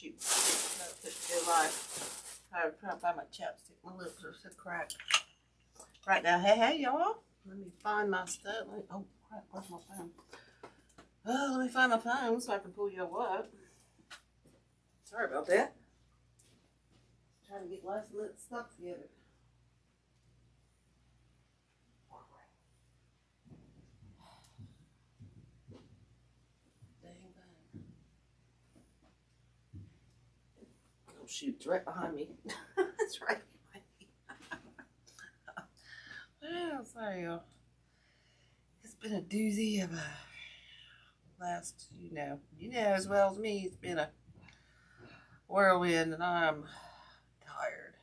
shoot. I'm gonna put it live. I'm trying to find my chapstick. My lips are so cracked. Right now, hey, y'all. Let me find my stuff. Oh, crap, where's my phone? Oh, let me find my phone so I can pull y'all up. Sorry about that. Trying to get last minute stuff together. Dang bang. Oh shoot, it's right behind me. It's right behind me. Well, sorry y'all. It's been a doozy of a last, you know as well as me, it's been a whirlwind and I'm tired.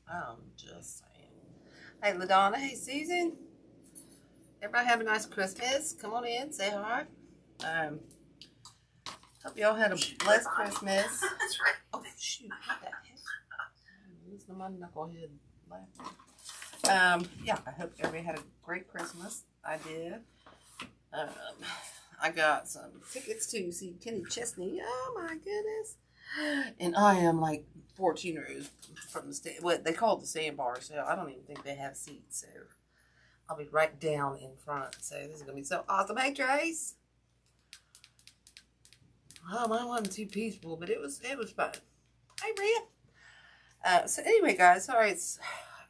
I'm just saying. Hey, LaDonna. Hey, Susan. Everybody have a nice Christmas. Come on in. Say hi. Hope y'all had a blessed Christmas. That's right. Oh, shoot. What the heck? Listen to my knucklehead laughing. Yeah, I hope everybody had a great Christmas. I did. I got some tickets to see Kenny Chesney. Oh, my goodness. And I am like 14 rows from the stand. What they call it the sandbar, so I don't even think they have seats. So I'll be right down in front. So this is gonna be so awesome. Hey, Trace. Oh, mine wasn't too peaceful, but it was fun. Hey, Rhea. So anyway, guys, sorry, it's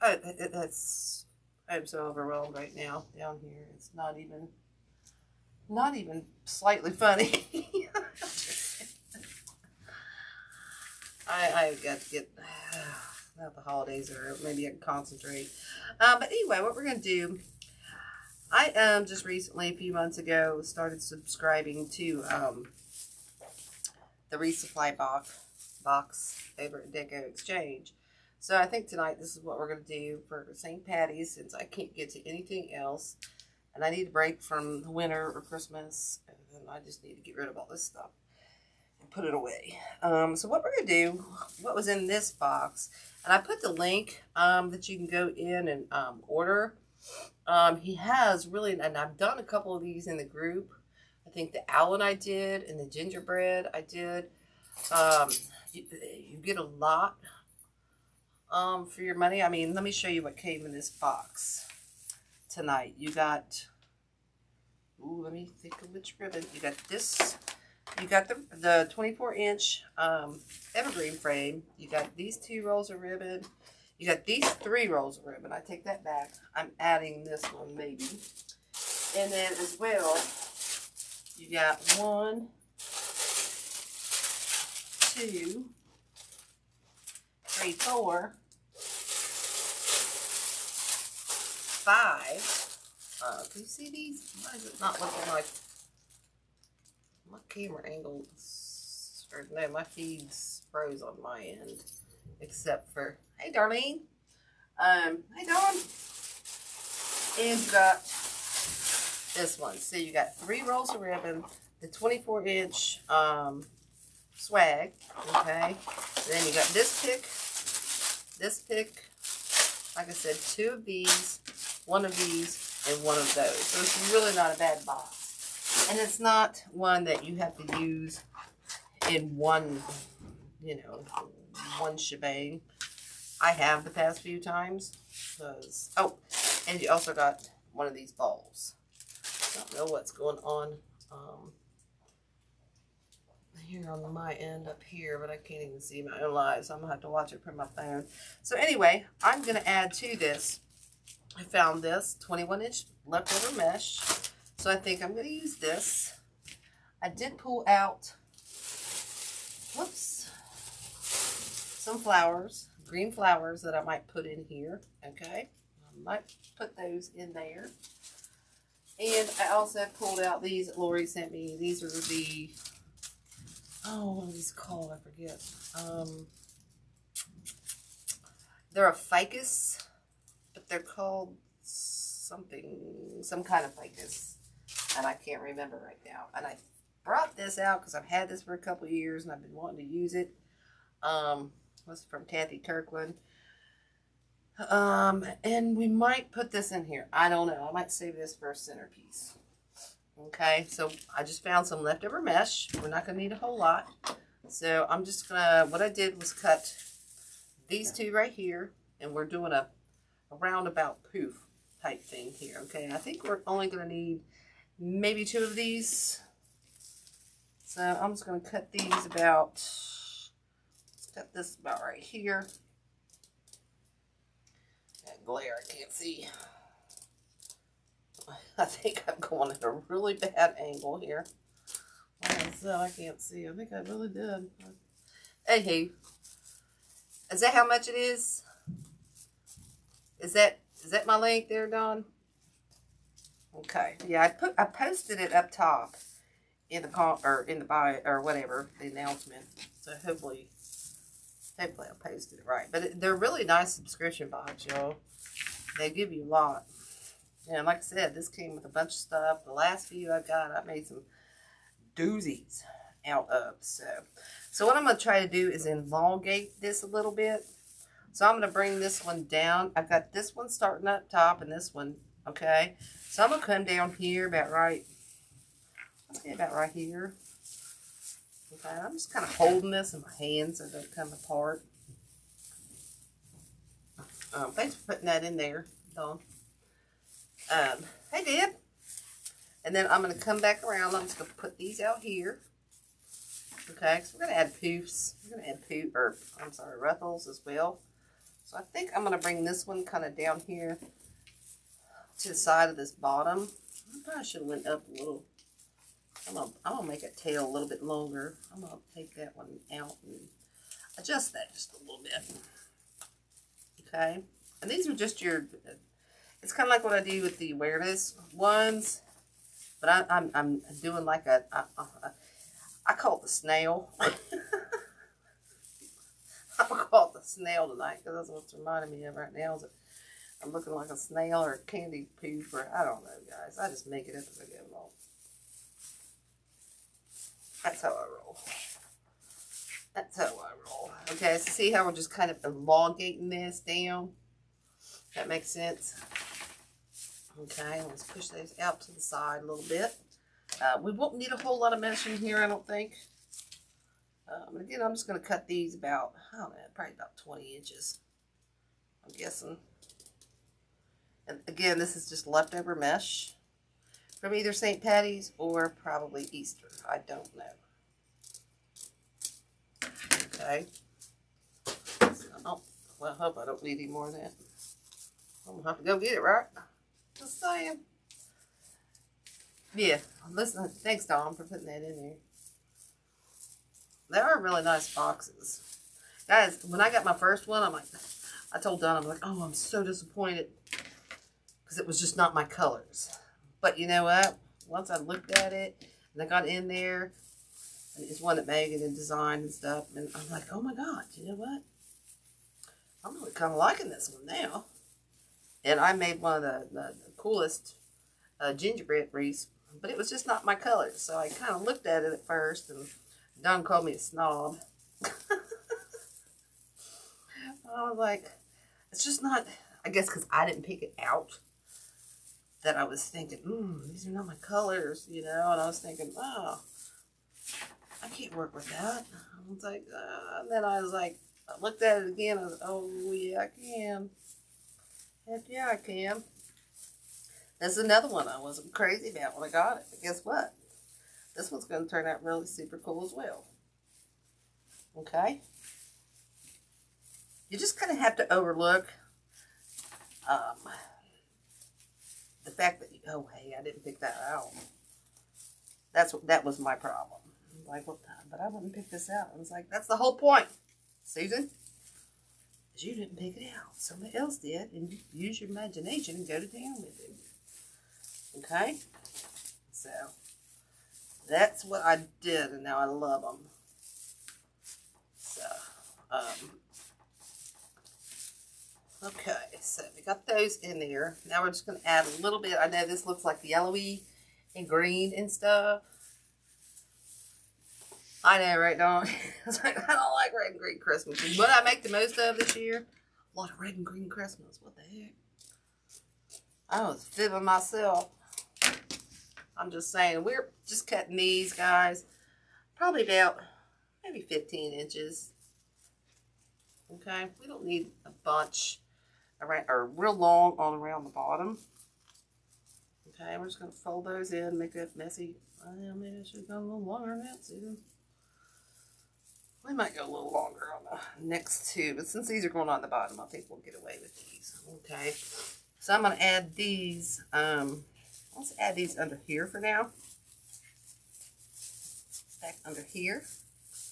I'm so overwhelmed right now down here. It's not even slightly funny. I've got to get, now the holidays are, maybe I can concentrate. But anyway, what we're going to do, I just recently, a few months ago, started subscribing to the resupply box over at Deco Exchange. So I think tonight this is what we're going to do for St. Patty's, since I can't get to anything else. And I need a break from the winter or Christmas. And then I just need to get rid of all this stuff and put it away. So what we're going to do, what was in this box, and I put the link that you can go in and order. He has really, and I've done a couple of these in the group. I think the Allen I did, and the gingerbread I did. You get a lot for your money. I mean, let me show you what came in this box tonight. You got, ooh, let me think of which ribbon. You got this. You got the 24-inch Evergreen frame. You got these 2 rolls of ribbon. You got these 3 rolls of ribbon. I take that back. I'm adding this one maybe. And then as well, you got 1, 2, 3, 4, 5. Can you see these? Why is it not looking like my camera angle? Or no, my feed's froze on my end. Except for, hey, Darlene. Hey, Dawn. And you got this one. So you got 3 rolls of ribbon, the 24-inch swag, okay? And then you got this pick, like I said, 2 of these, 1 of these, and 1 of those. So it's really not a bad box. And it's not one that you have to use in one, one shebang. I have the past few times. Because, oh, and you also got 1 of these balls. I don't know what's going on here on my end up here, but I can't even see my own live, so I'm going to have to watch it from my phone. So anyway, I'm going to add to this. I found this 21-inch leftover mesh, so I think I'm going to use this. I did pull out, whoops, some flowers, green flowers that I might put in here, okay? I might put those in there. And I also pulled out these that Lori sent me. These are the, oh, what are these called? I forget. They're a ficus, but they're called something, some kind of ficus, and I can't remember right now. And I brought this out because I've had this for a couple of years and I've been wanting to use it. This is from Kathy Kirkland. And we might put this in here. I don't know. I might save this for a centerpiece. Okay, so I just found some leftover mesh. We're not going to need a whole lot. So I'm just gonna, what I did was cut these two right here, and we're doing a roundabout poof type thing here, okay? I think we're only gonna need maybe 2 of these. So I'm just gonna cut these about, let's cut this about right here. That glare, I can't see. I think I'm going at a really bad angle here. So I can't see. I think I really did. Hey, is that how much it is? Is that my link there, Dawn? Okay. Yeah, I posted it up top in the bio or whatever, the announcement. So hopefully I'll post it right. But they're really nice subscription box, y'all. They give you a lot. And like I said, this came with a bunch of stuff. The last few I got, I made some doozies out of. So what I'm going to try to do is elongate this a little bit. So I'm going to bring this one down. I've got this one starting up top and this one, okay? So I'm going to come down here about right, let's say about right here. Okay, I'm just kind of holding this in my hands so it doesn't come apart. Thanks for putting that in there, Dawn. Hey, Deb. And then I'm going to come back around. I'm just going to put these out here. Okay, so we're going to add poofs. We're going to add ruffles as well. So I think I'm going to bring this one kind of down here to the side of this bottom. I probably should have went up a little. I'm going to make a tail a little bit longer. I'm going to take that one out and adjust that just a little bit. Okay, and these are just your, it's kind of like what I do with the awareness ones, but I'm doing like I call it the snail. I'm going to call it the snail tonight because that's what's reminding me of right now. Is that I'm looking like a snail or a candy poof, or I don't know, guys. I just make it up as I go along. That's how I roll. That's how I roll. Okay, so see how we're just kind of elongating this down? That makes sense? Okay, let's push those out to the side a little bit. We won't need a whole lot of mesh in here, I don't think. Again, I'm just going to cut these about, I don't know, probably about 20 inches. I'm guessing. And again, this is just leftover mesh from either St. Patty's or probably Easter. I don't know. Okay. So, well, I hope I don't need any more of that. I'm going to have to go get it, right? Just saying. Yeah, listen, thanks, Dom, for putting that in there. They are really nice boxes. Guys, when I got my first one, I told Don, I'm like, oh, I'm so disappointed. Because it was just not my colors. But you know what? Once I looked at it, and I got in there, and it's one that Megan had designed and stuff, and I'm like, oh my God, you know what? I'm really kind of liking this one now. And I made one of the coolest gingerbread wreaths, but it was just not my color. So I kind of looked at it at first, and Don called me a snob. I was like, it's just not, I guess because I didn't pick it out, that I was thinking, these are not my colors, you know, and I was thinking, oh, I can't work with that. I was like, and then I was like, I looked at it again, I was, oh, yeah, I can. Heck yeah, I can. This is another one I wasn't crazy about when I got it, but guess what? This one's going to turn out really super cool as well. Okay? You just kind of have to overlook the fact that, oh, hey, I didn't pick that out. That was my problem. Like, what the, but I wouldn't pick this out. I was like, that's the whole point, Susan. Because you didn't pick it out. Somebody else did, and you use your imagination and go to town with it. Okay? So, that's what I did, and now I love them. So, okay, so we got those in there. Now we're just going to add a little bit. I know this looks like yellowy and green and stuff. I know, right, Dawn? I was like, I don't like red and green Christmas. And what I make the most of this year, a lot of red and green Christmas. What the heck? I was fibbing myself. I'm just saying, we're just cutting these, guys. Probably about maybe 15 inches. Okay, we don't need a bunch around, or real long all around the bottom. Okay, we're just going to fold those in, make that messy. Well, maybe I should have gone a little longer on that too. We might go a little longer on the next two, but since these are going on the bottom, I think we'll get away with these. Okay, so I'm going to add these. Let's add these under here for now. Back under here.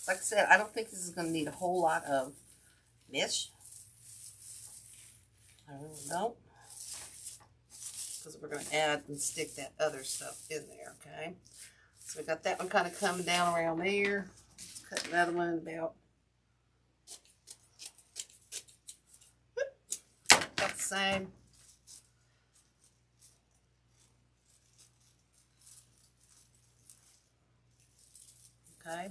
Like I said, I don't think this is going to need a whole lot of mesh. I really don't. Because we're going to add and stick that other stuff in there, okay? So we got that one kind of coming down around there. Let's cut another one about, about the same. Okay.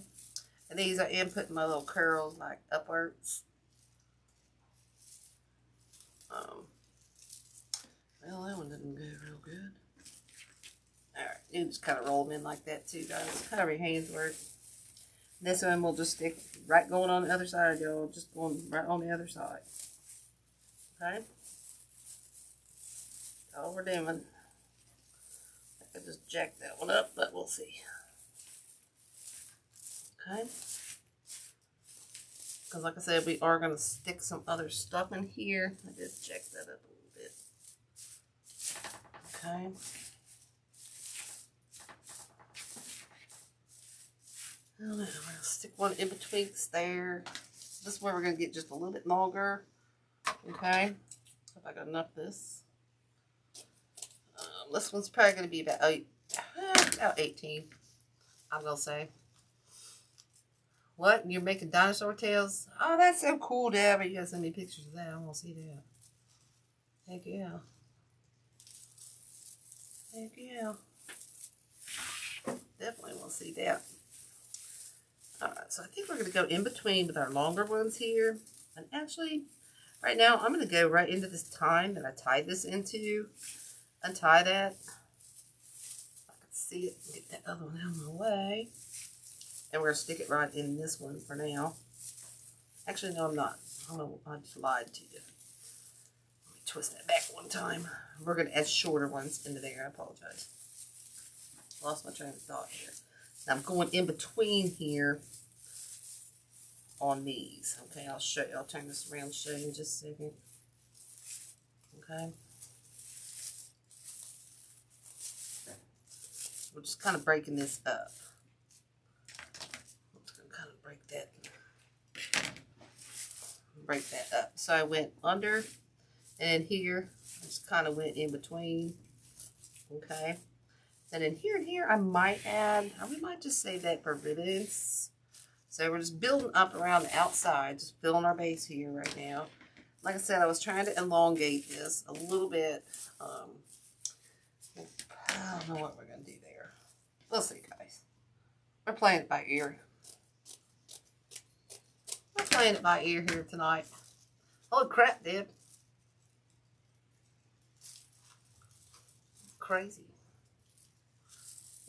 And these are inputting my little curls like upwards. Well, that one didn't go real good. Alright, you just kind of roll them in like that too, guys. However your hands work. This one we'll just stick right going on the other side, y'all. Just going right on the other side. Okay? That's all we're doing. I could just jack that one up, but we'll see. Okay? Because like I said, we are going to stick some other stuff in here. I just jack that up a little bit. Okay. We're going to stick one in between there. This is where we're going to get just a little bit longer. Okay. Hope I got enough of this. This one's probably going to be about 18, I'm going to say. What? You're making dinosaur tails? Oh, that's so cool, Dad. You got so many pictures of that. I want to see that. Heck yeah. Heck yeah. Definitely want to see that. Alright, so I think we're going to go in between with our longer ones here. And actually, right now, I'm going to go right into this time that I tied this into. Untie that. I can see it. Get that other one out of my way. And we're going to stick it right in this one for now. Actually, no, I'm not. I just lied to you. Let me twist that back one time. We're going to add shorter ones into there. I apologize. Lost my train of thought here. Now I'm going in between here on these. Okay, I'll show you. I'll turn this around and show you in just a second. Okay. We're just kind of breaking this up. I'm just going to kind of break that up. So I went under and here. I just kind of went in between. Okay. And in here and here, I might add, we might just save that for ribbons. So we're just building up around the outside, just building our base here right now. Like I said, I was trying to elongate this a little bit. I don't know what we're going to do there. We'll see, guys. We're playing it by ear. We're playing it by ear here tonight. Holy crap, dude. Crazy.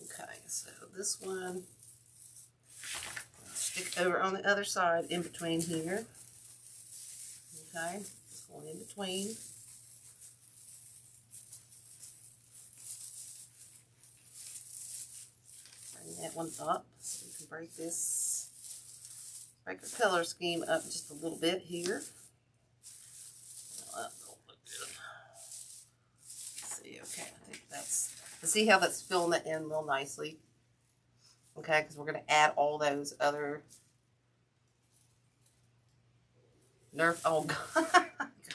Okay, so this one, I'll stick over on the other side in between here. Okay, just going in between. Bring that one up so we can break the color scheme up just a little bit here. Let's see, okay, I think that's. See how that's filling it in real nicely? Okay, because we're going to add all those other Nerf. Oh, God.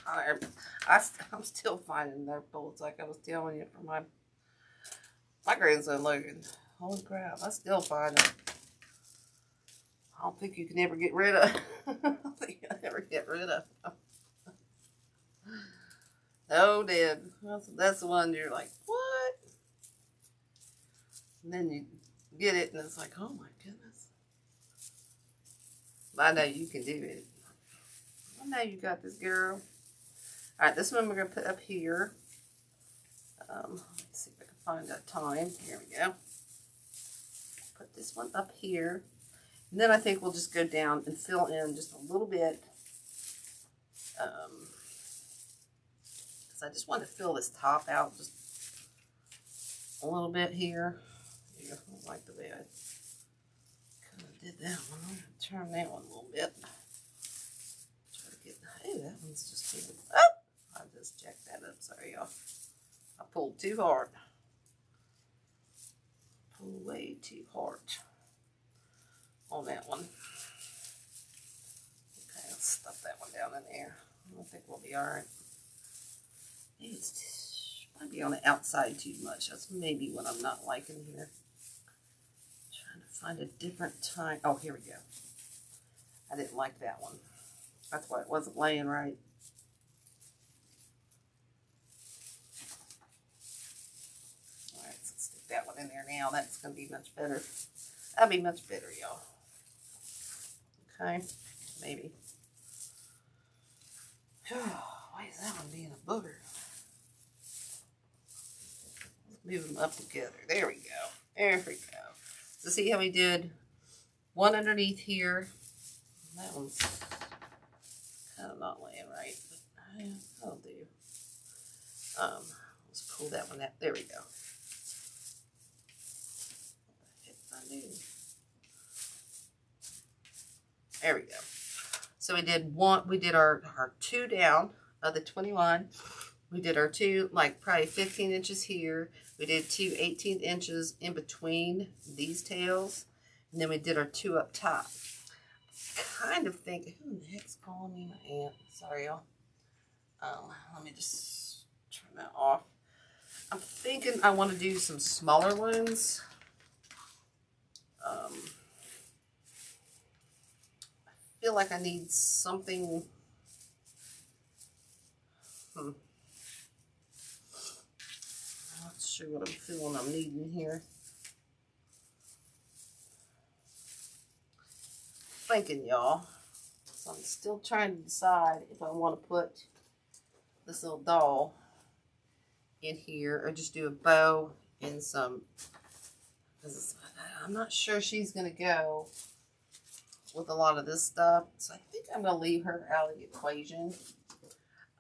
God, I'm still finding Nerf bullets like I was telling you for my grandson Logan. Holy crap, I still find them. I don't think you can ever get rid of. I don't think you'll ever get rid of them. Oh, Dad. That's the one you're like, what? And then you get it, and it's like, oh my goodness. But I know you can do it. I know you got this, girl. All right, this one we're going to put up here. Let's see if I can find that time. Here we go. Put this one up here. And then I think we'll just go down and fill in just a little bit. Because I just want to fill this top out just a little bit here. I don't like the way I kind of did that one. I'm going to turn that one a little bit. Try to get, hey, that one's just too, oh! I just jacked that up. Sorry, y'all. I pulled too hard. Pulled way too hard on that one. Okay, let's stuff that one down in there. I think we'll be alright. It's might be on the outside too much. That's maybe what I'm not liking here. Trying to find a different time. Oh, here we go. I didn't like that one. That's why it wasn't laying right. Alright, so let's stick that one in there now. That's going to be much better. That'll be much better, y'all. Okay, maybe. Why is that one being a booger? Let's move them up together. There we go. There we go. So see how we did one underneath here. That one's kind of not laying right, but that'll do. Let's pull that one out. There we go. There we go. So we did our 2 down of the 21. We did our 2, like probably 15 inches here. We did 2 18 inches in between these tails. And then we did our 2 up top. Kind of thinking, who the heck's calling me? My aunt. Sorry, y'all. Let me just turn that off. I'm thinking I want to do some smaller ones. I feel like I need something. I'm not sure what I'm feeling I'm needing here. Thinking, y'all. So I'm still trying to decide if I want to put this little doll in here or just do a bow and some. Because I'm not sure she's going to go with a lot of this stuff. So I think I'm going to leave her out of the equation.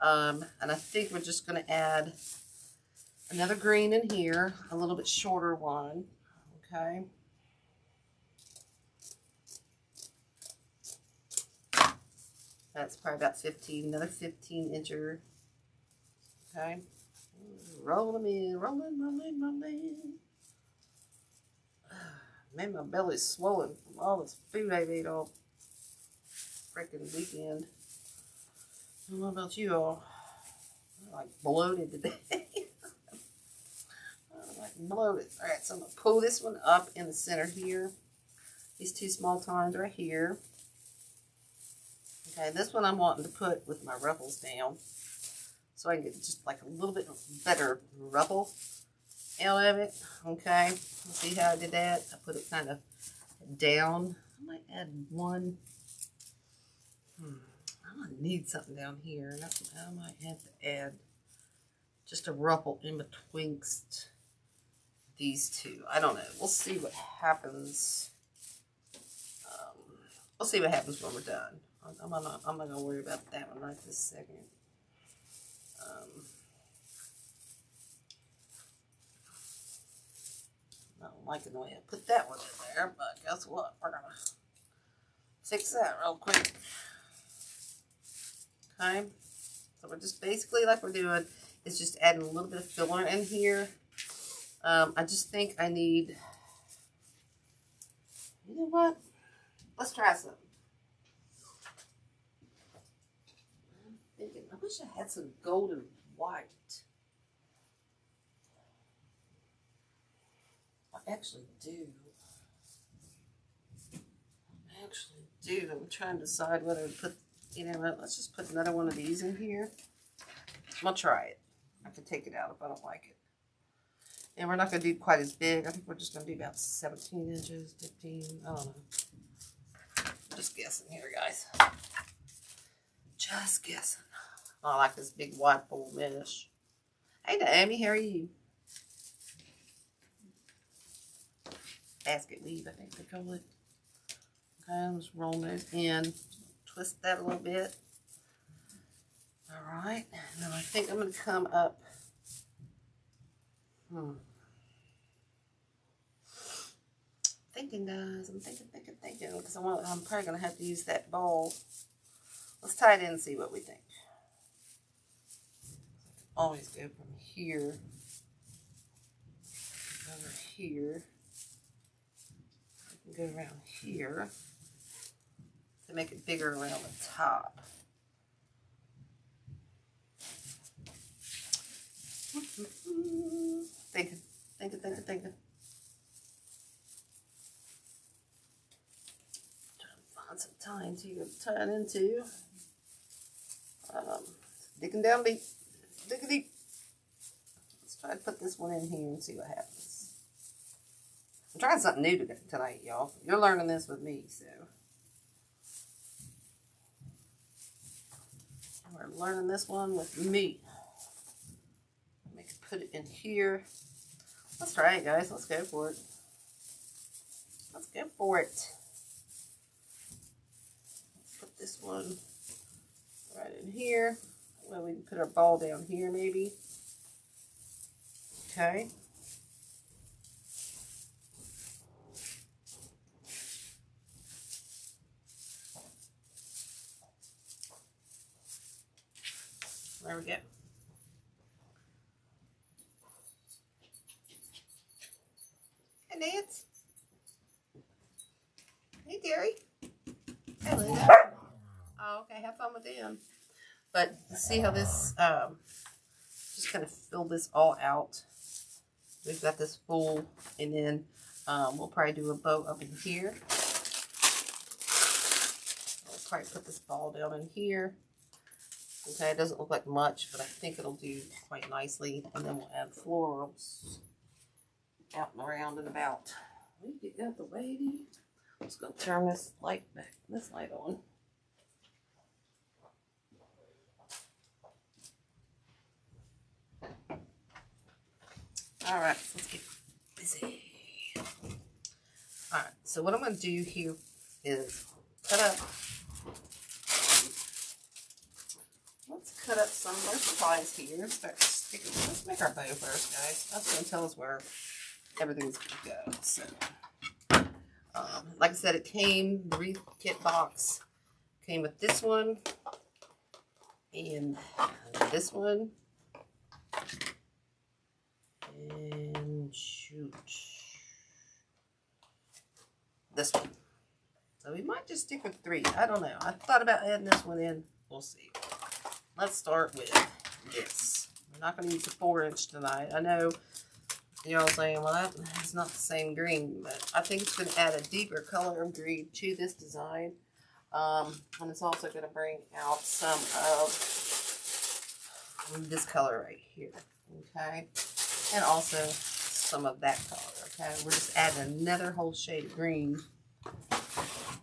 And I think we're just going to add another green in here, a little bit shorter one. Okay. That's probably about 15, another 15 incher. Okay. Roll them in, rolling. Man, my belly's swollen from all this food I ate all freaking weekend. I don't know about you all. I'm like bloated today. I'm like bloated. Alright, so I'm going to pull this one up in the center here. These 2 small tines right here. Okay, this one I'm wanting to put with my ruffles down. So I can get just like a little bit better ruffle out of it. Okay, see how I did that? I put it kind of down. I might add one. I might need something down here. I might have to add just a ruffle in betwixt these 2. I don't know. We'll see what happens. We'll see what happens when we're done. I'm not going to worry about that one right this second. Not liking the way I put that one in there, but guess what? We're going to fix that real quick. Okay. So we're just basically like we're doing is just adding a little bit of filler in here. I just think I need, you know what? Let's try something. I'm thinking, I wish I had some gold and white. I actually do. I'm trying to decide whether to put, you know what, let's just put another one of these in here. I'll try it. I can take it out if I don't like it. And we're not going to do quite as big. I think we're just going to do about 17 inches, 15, I don't know. I'm just guessing here, guys. Just guessing. Oh, I like this big white ball mesh. Hey, Naomi, how are you? Basket weave, I think they call it. Okay, let's roll those in. Twist that a little bit. All right, and then I think I'm going to come up. Thinking, guys. I'm thinking, because I'm probably going to have to use that ball. Let's tie it in and see what we think. Always go from here over here. I can go around here to make it bigger around the top. Thinking. Trying to find some time to tie it into. Digging down deep. Dig deep. Let's try to put this one in here and see what happens. I'm trying something new tonight, y'all. You're learning this with me, so. We're learning this one with me. Put it in here. Let's try it, guys. Let's go for it. Let's go for it. Let's put this one right in here. Well, we can put our ball down here, maybe. Okay. There we go. Hey, Nance. Hey, Derry. Hello there. Oh, okay. Have fun with them. But see how this, just kind of fill this all out. We've got this full, and then we'll probably do a bow up in here. I'll probably put this ball down in here. Okay, it doesn't look like much, but I think it'll do quite nicely. And then we'll add florals out and around and about. We get out the way, dude. I'm just going to turn this light back, this light on. Alright, so let's get busy. Alright, so what I'm going to do here is cut up. Let's cut up some of our supplies here. Start sticking. Let's make our bow first, guys. That's going to tell us where everything's going to go. So, like I said, it came, the wreath kit box came with this one and this one. And shoot, this one. So we might just stick with 3. I don't know. I thought about adding this one in. We'll see. Let's start with this. We're not going to use the 4-inch tonight. I know you're all saying, well, that is not the same green, but I think it's going to add a deeper color of green to this design. And it's also going to bring out some of this color right here. Okay. And also some of that color, okay? We're just adding another whole shade of green.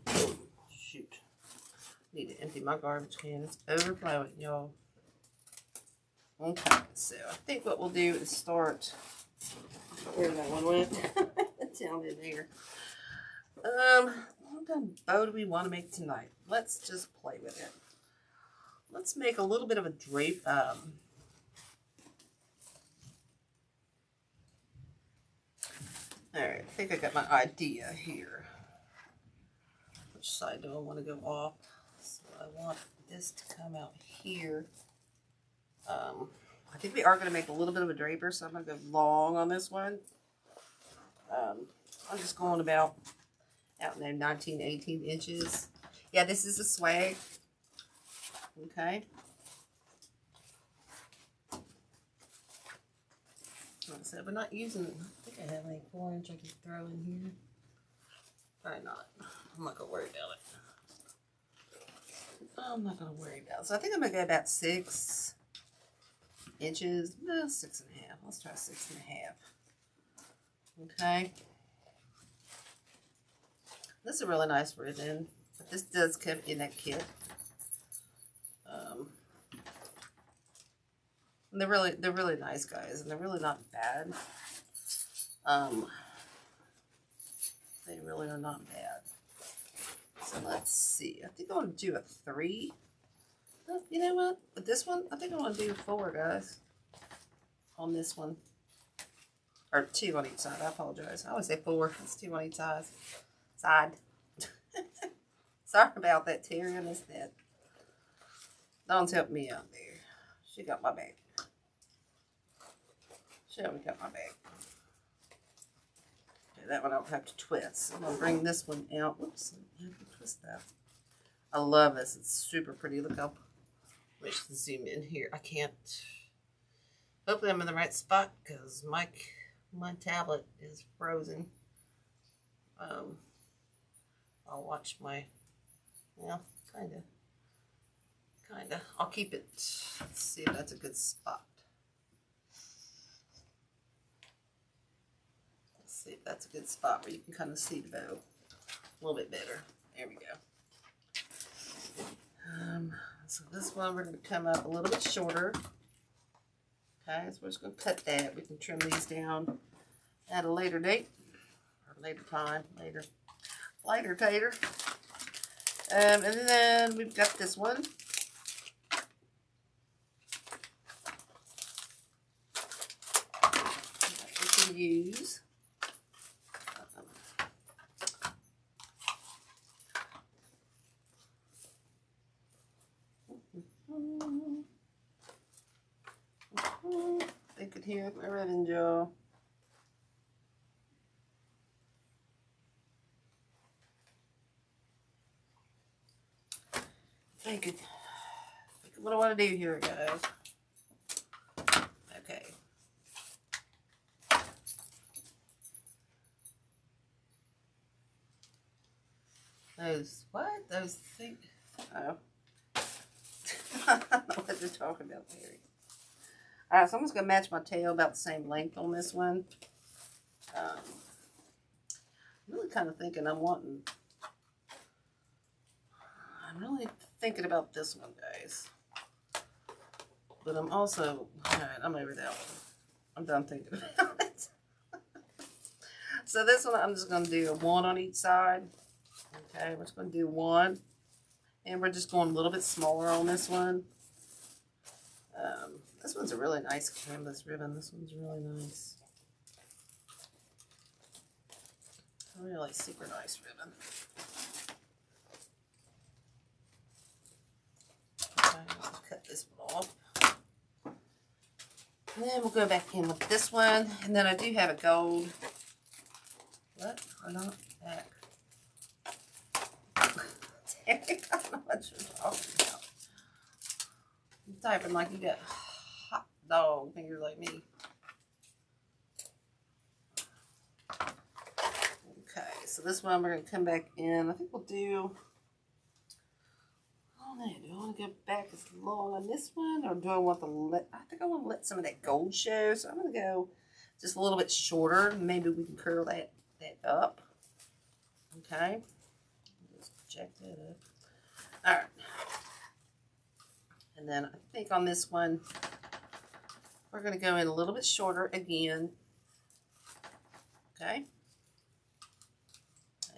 Oh, shoot. Need to empty my garbage can. It's overflowing, y'all. Okay, so I think what we'll do is start... Where that one went? Down in there. What kind of bow do we want to make tonight? Let's just play with it. Let's make a little bit of a drape... Alright, I think I got my idea here. Which side do I want to go off? So I want this to come out here. I think we are going to make a little bit of a draper, so I'm going to go long on this one. I'm just going about, I don't know, 19, 18 inches. Yeah, this is a swag. Okay. Like I said, we're not using, I think I have like 4-inch I can throw in here. Probably not. I'm not going to worry about it. I'm not going to worry about it. So I think I'm going to go about 6 inches. No, 6.5. Let's try 6.5. Okay. This is a really nice ribbon. But this does come in that kit. And they're really nice, guys, and they're really not bad. They really are not bad. So let's see. I think I want to do a 3. Oh, you know what? With this one, I think I want to do 4, guys. On this one. Or 2 on each side. I apologize. I always say 4. It's 2 on each side. Sorry about that, Terry. I missed that. Dawn's helped me out there. She got my back. She got my back. Okay, that one I don't have to twist. I'm going to bring this one out. Whoops. I have to twist that. I love this. It's super pretty. Look how... Let me zoom in here. I can't... Hopefully I'm in the right spot because my tablet is frozen. I'll watch my... Well, kind of. I'll keep it. Let's see if that's a good spot. Let's see if that's a good spot where you can kind of see the bow a little bit better. There we go. So this one we're going to come up a little bit shorter. Okay, so we're just going to cut that. We can trim these down at a later date or later time. Later tater. And then we've got this one. That we can use. They could hear my ribbon, Joe. Think what I want to do here, guys. Okay. Those things. Oh. I don't know what they're talking about, Mary. Alright, so I'm just going to match my tail about the same length on this one. I'm really kind of thinking I'm really thinking about this one, guys. But I'm also, alright, I'm over that one. I'm done thinking about it. So this one, I'm just going to do a 1 on each side. Okay, we're just going to do 1. And we're just going a little bit smaller on this one. This one's a really nice canvas ribbon. This one's really nice. Really super nice ribbon. Okay, let's cut this one off. And then we'll go back in with this one. And then I do have a gold. What? Or not back. I don't know what you're talking about. I'm typing like you got hot dog fingers like me. Okay, so this one we're going to come back in. I think we'll do... I don't know. Do I want to go back as long on this one? Or do I want to let... I think I want to let some of that gold show. So I'm going to go just a little bit shorter. Maybe we can curl that up. Okay. Just check that up. Alright. And then I think on this one, we're going to go in a little bit shorter again. Okay.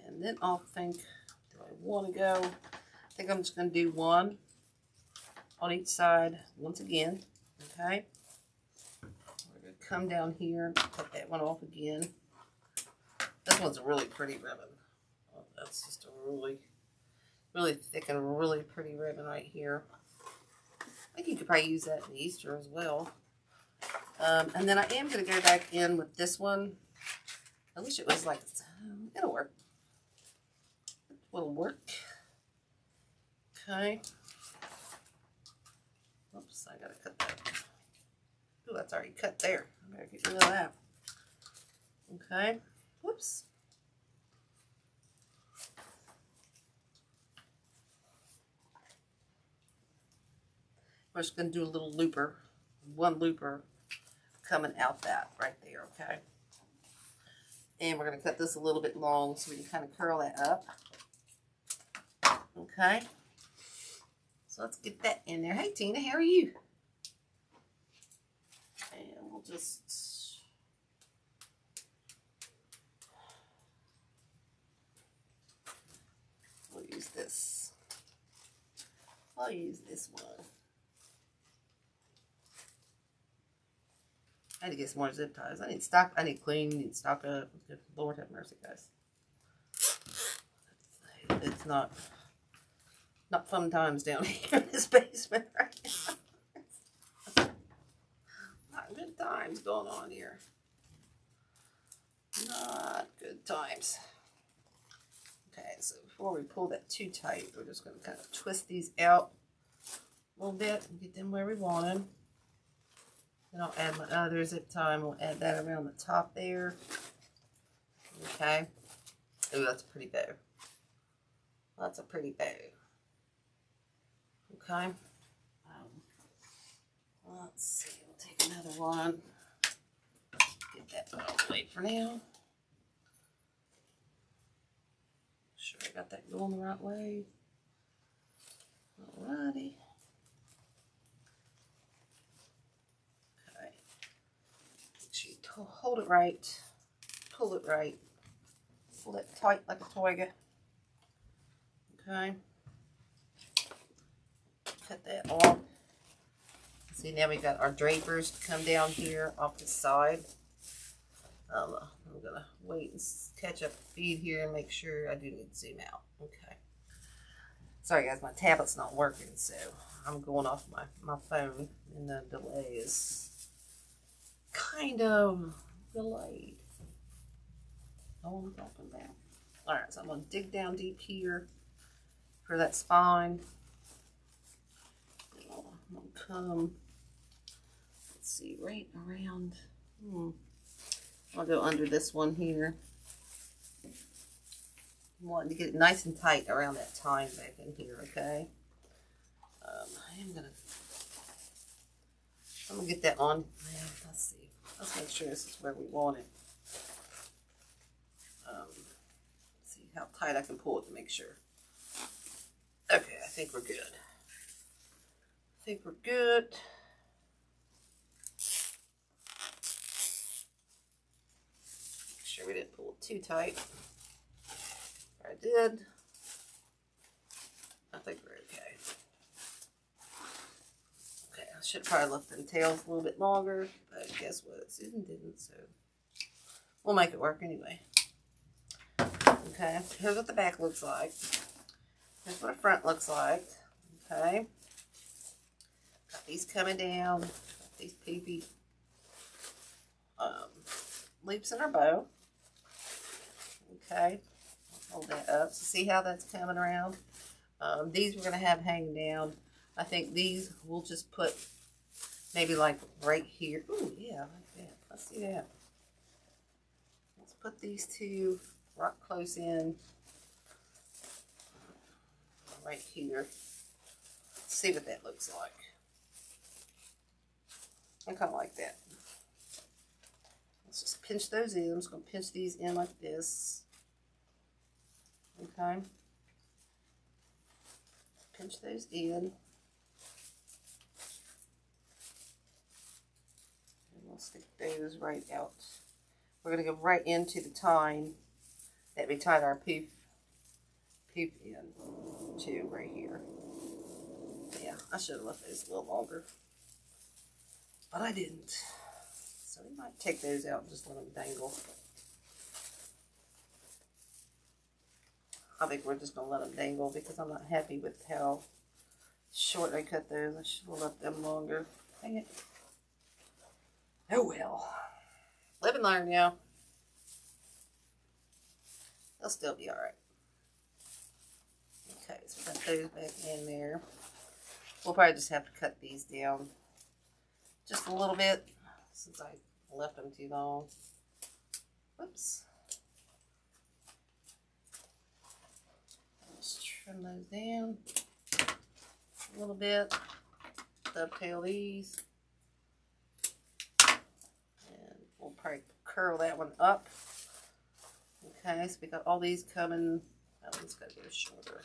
And then I'll think, do I want to go? I think I'm just going to do 1 on each side once again. Okay. We're going to come down here and cut that one off again. This one's a really pretty ribbon. Oh, that's just a really thick and really pretty ribbon right here. I think you could probably use that in Easter as well. And then I am going to go back in with this one. I wish it was like, it'll work. It will work. Okay. Oops, I got to cut that. Ooh, that's already cut there. I better get rid of that. Okay. Whoops. We're just going to do a little looper, 1 looper coming out that right there, okay? And we're going to cut this a little bit long so we can kind of curl that up. Okay? So let's get that in there. Hey, Tina, how are you? And we'll just... We'll use I'll use this one. I need to get some more zip ties. I need stock. I need clean. I need stock up. Lord have mercy, guys. It's not fun times down here in this basement right now. Not good times going on here. Not good times. Okay, so before we pull that too tight, we're just going to kind of twist these out a little bit and get them where we want them. Then I'll add my other zip tie, and we'll add that around the top there. Okay. Ooh, that's a pretty bow. That's a pretty bow. Okay. Let's see. We'll take another one. Get that out of the way for now. Make sure I got that going the right way. Alrighty. Hold it right, pull it right, pull it tight like a toiga. Okay, cut that off. See, now we've got our drapers to come down here off the side. I'm gonna wait and catch up the feed here and make sure. I do need to zoom out. Okay, sorry guys, my tablet's not working, so I'm going off my phone, and the delay is kind of delayed. Know what I'm talking about? Alright, so I'm going to dig down deep here for that spine. I'm going to come, let's see, right around, I'll go under this one here. I'm wanting to get it nice and tight around that tine back in here, okay? I'm going to get that on. Let's see. Let's make sure this is where we want it. See how tight I can pull it to make sure. Okay, I think we're good. I think we're good. Make sure we didn't pull it too tight. I did. I think we're okay. Okay, I should probably left them tails a little bit longer, but guess what? Susan didn't, so we'll make it work anyway. Okay, here's what the back looks like. Here's what the front looks like. Okay, got these coming down. Got these peepee loops in our bow. Okay, hold that up. So see how that's coming around? These we're going to have hanging down. I think these we'll just put maybe like right here. Ooh, yeah, like that. Let's see that. Let's put these two right close in. Right here. Let's see what that looks like. I kind of like that. Let's just pinch those in. I'm just going to pinch these in like this. Okay. Pinch those in. And we'll stick those right out. We're going to go right into the tine that we tied our poop in to right here. Yeah, I should have left those a little longer, but I didn't. So we might take those out and just let them dangle. I think we're just going to let them dangle because I'm not happy with how short I cut those. I should have left them longer. Dang it. Oh well. Live and learn, yeah. They'll still be alright. Okay, so put those back in there. We'll probably just have to cut these down just a little bit since I left them too long. Whoops. Just trim those down a little bit. Dovetail these. And we'll probably curl that one up. Okay, so we got all these coming. That one's got to go shorter.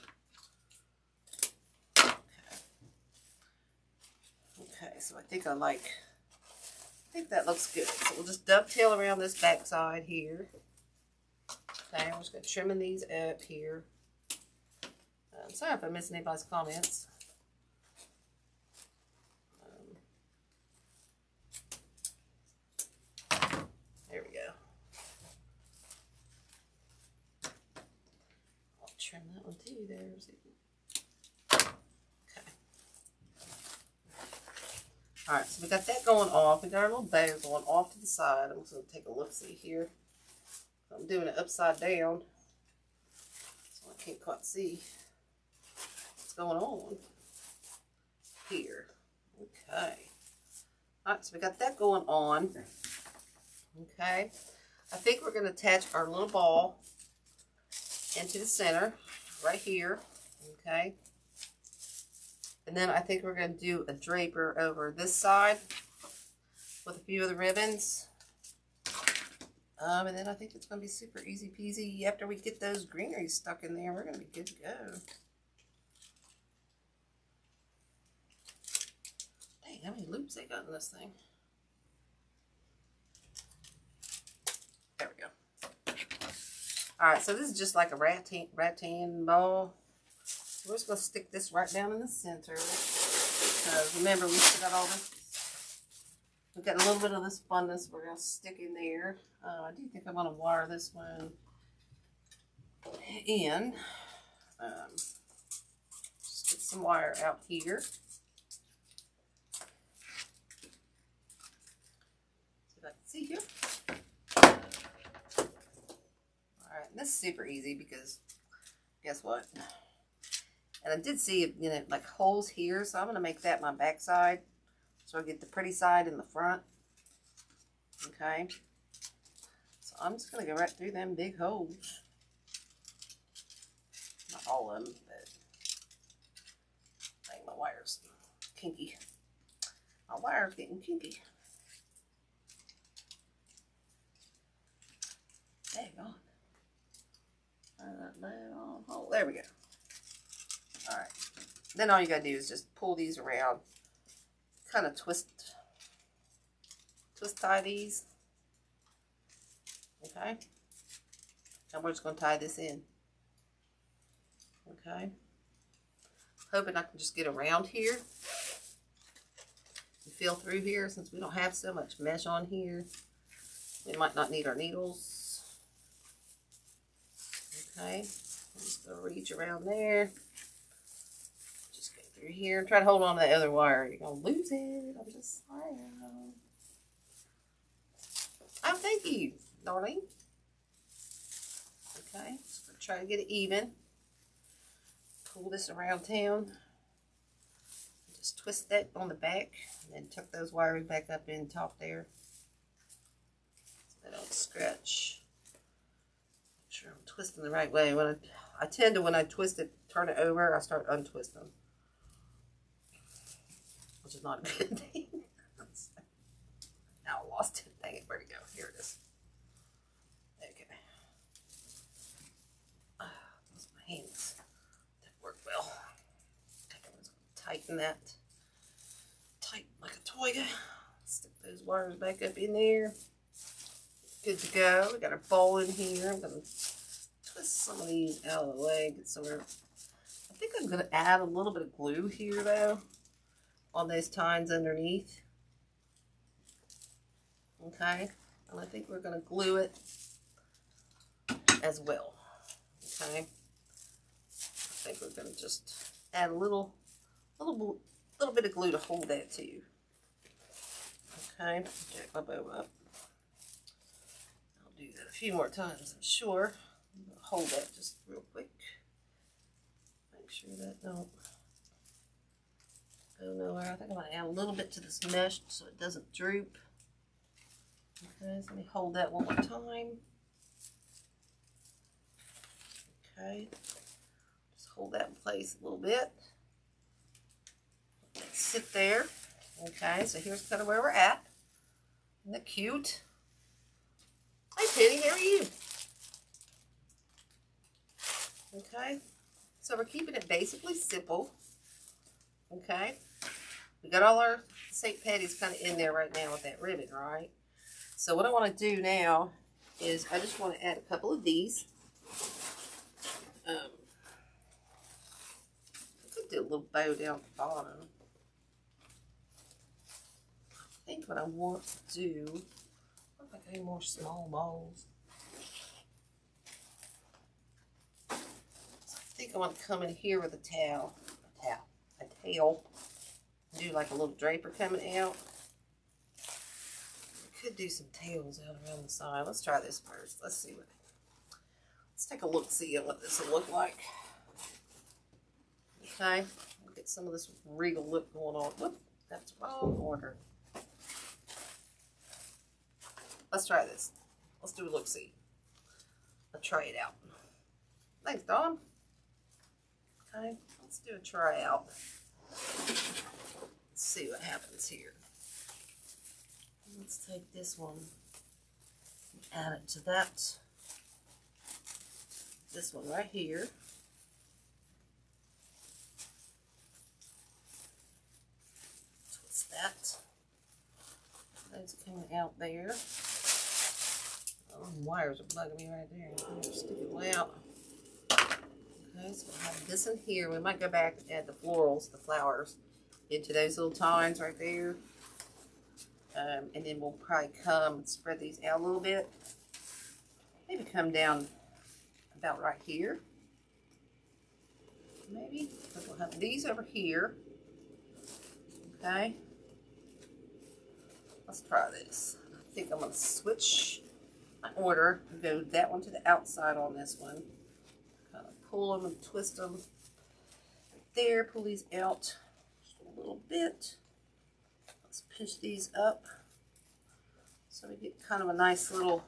Okay, so I think that looks good. So we'll just dovetail around this back side here. Okay, I'm just going to trim these up here. Sorry if I missed anybody's comments. Okay. Alright, so we got that going off. We got our little bow going off to the side. I'm just going to take a look-see here. I'm doing it upside down, so I can't quite see what's going on here. Okay. Alright, so we got that going on. Okay. I think we're going to attach our little ball into the center right here. Okay. And then I think we're going to do a draper over this side with a few of the ribbons. And then I think it's going to be super easy peasy. After we get those greeneries stuck in there, we're going to be good to go. Dang, how many loops they got in this thing? There we go. Alright, so this is just like a rattan ball. We're just going to stick this right down in the center. Because remember, we still got all this. We've got a little bit of this funness we're going to stick in there. I do think I'm going to wire this one in. Just get some wire out here. See if I can see here. Alright, this is super easy because guess what? And I did see, you know, like holes here, so I'm going to make that my back side. So I get the pretty side in the front. Okay. So I'm just going to go right through them big holes. Not all of them, but dang, my wire's kinky. My wire's getting kinky. Dang on. Oh, there we go. Alright. Then all you got to do is just pull these around. Kind of twist tie these. Okay. And we're just going to tie this in. Okay. Hoping I can just get around here and feel through here since we don't have so much mesh on here. We might not need our needles. Okay. I'm just going to reach around there. Just go through here and try to hold on to that other wire. You're going to lose it. I'm just saying. Oh, thank you, darling. Okay, just gonna try to get it even. Pull this around town. Just twist that on the back, and then tuck those wires back up in top there, so they don't scratch. Make sure I'm twisting the right way. When I tend to, when I twist it, turn it over, I start untwisting, which is not a good thing. Now I lost it. Dang it, where'd it go? Here it is. Okay. Those my hands. That worked well. Okay, I'm just going to tighten that. Tight like a toy. Stick those wires back up in there. Good to go. We got our ball in here. I'm going to twist some of these out of the way. Get some. I think I'm going to add a little bit of glue here, though, on those tines underneath. Okay, and I think we're going to glue it as well. Okay, I think we're going to just add a little bit of glue to hold that too. Okay, jack my bow up. I'll do that a few more times, I'm sure. I'm going to hold that just real quick. Make sure that don't go nowhere. I think I'm going to add a little bit to this mesh so it doesn't droop. Okay, so let me hold that one more time. Okay, just hold that in place a little bit. Let it sit there. Okay, so here's kind of where we're at. Isn't that cute? Hi, Penny, how are you? Okay, so we're keeping it basically simple. Okay, we got all our St. Patty's kind of in there right now with that ribbon, right? So what I want to do now is I just want to add a couple of these. I could do a little bow down the bottom. I think what I want to do, I don't think I have any more small balls. think I want to come in here with a tail, do like a little draper coming out. We could do some tails out around the side. Let's try this first. Let's take a look, see what this will look like. Okay, get some of this regal look going on. Whoop, that's the wrong order. Let's try this. Let's do a look-see. Let's try it out. Thanks, Dawn. Okay, let's do a try out. Let's see what happens here. Let's take this one and add it to that. This one right here. Twist that. Those coming out there. Oh, the wires are bugging me right there. I'm gonna stick it way out. Okay, so we'll have this in here. We might go back and add the florals, the flowers, into those little tines right there. And then we'll probably come and spread these out a little bit. Maybe come down about right here. Maybe. Because we'll have these over here. Okay. Let's try this. I think I'm going to switch my order and go that one to the outside on this one. Kind of pull them and twist them. Right there. Pull these out just a little bit. Let's pinch these up so we get kind of a nice little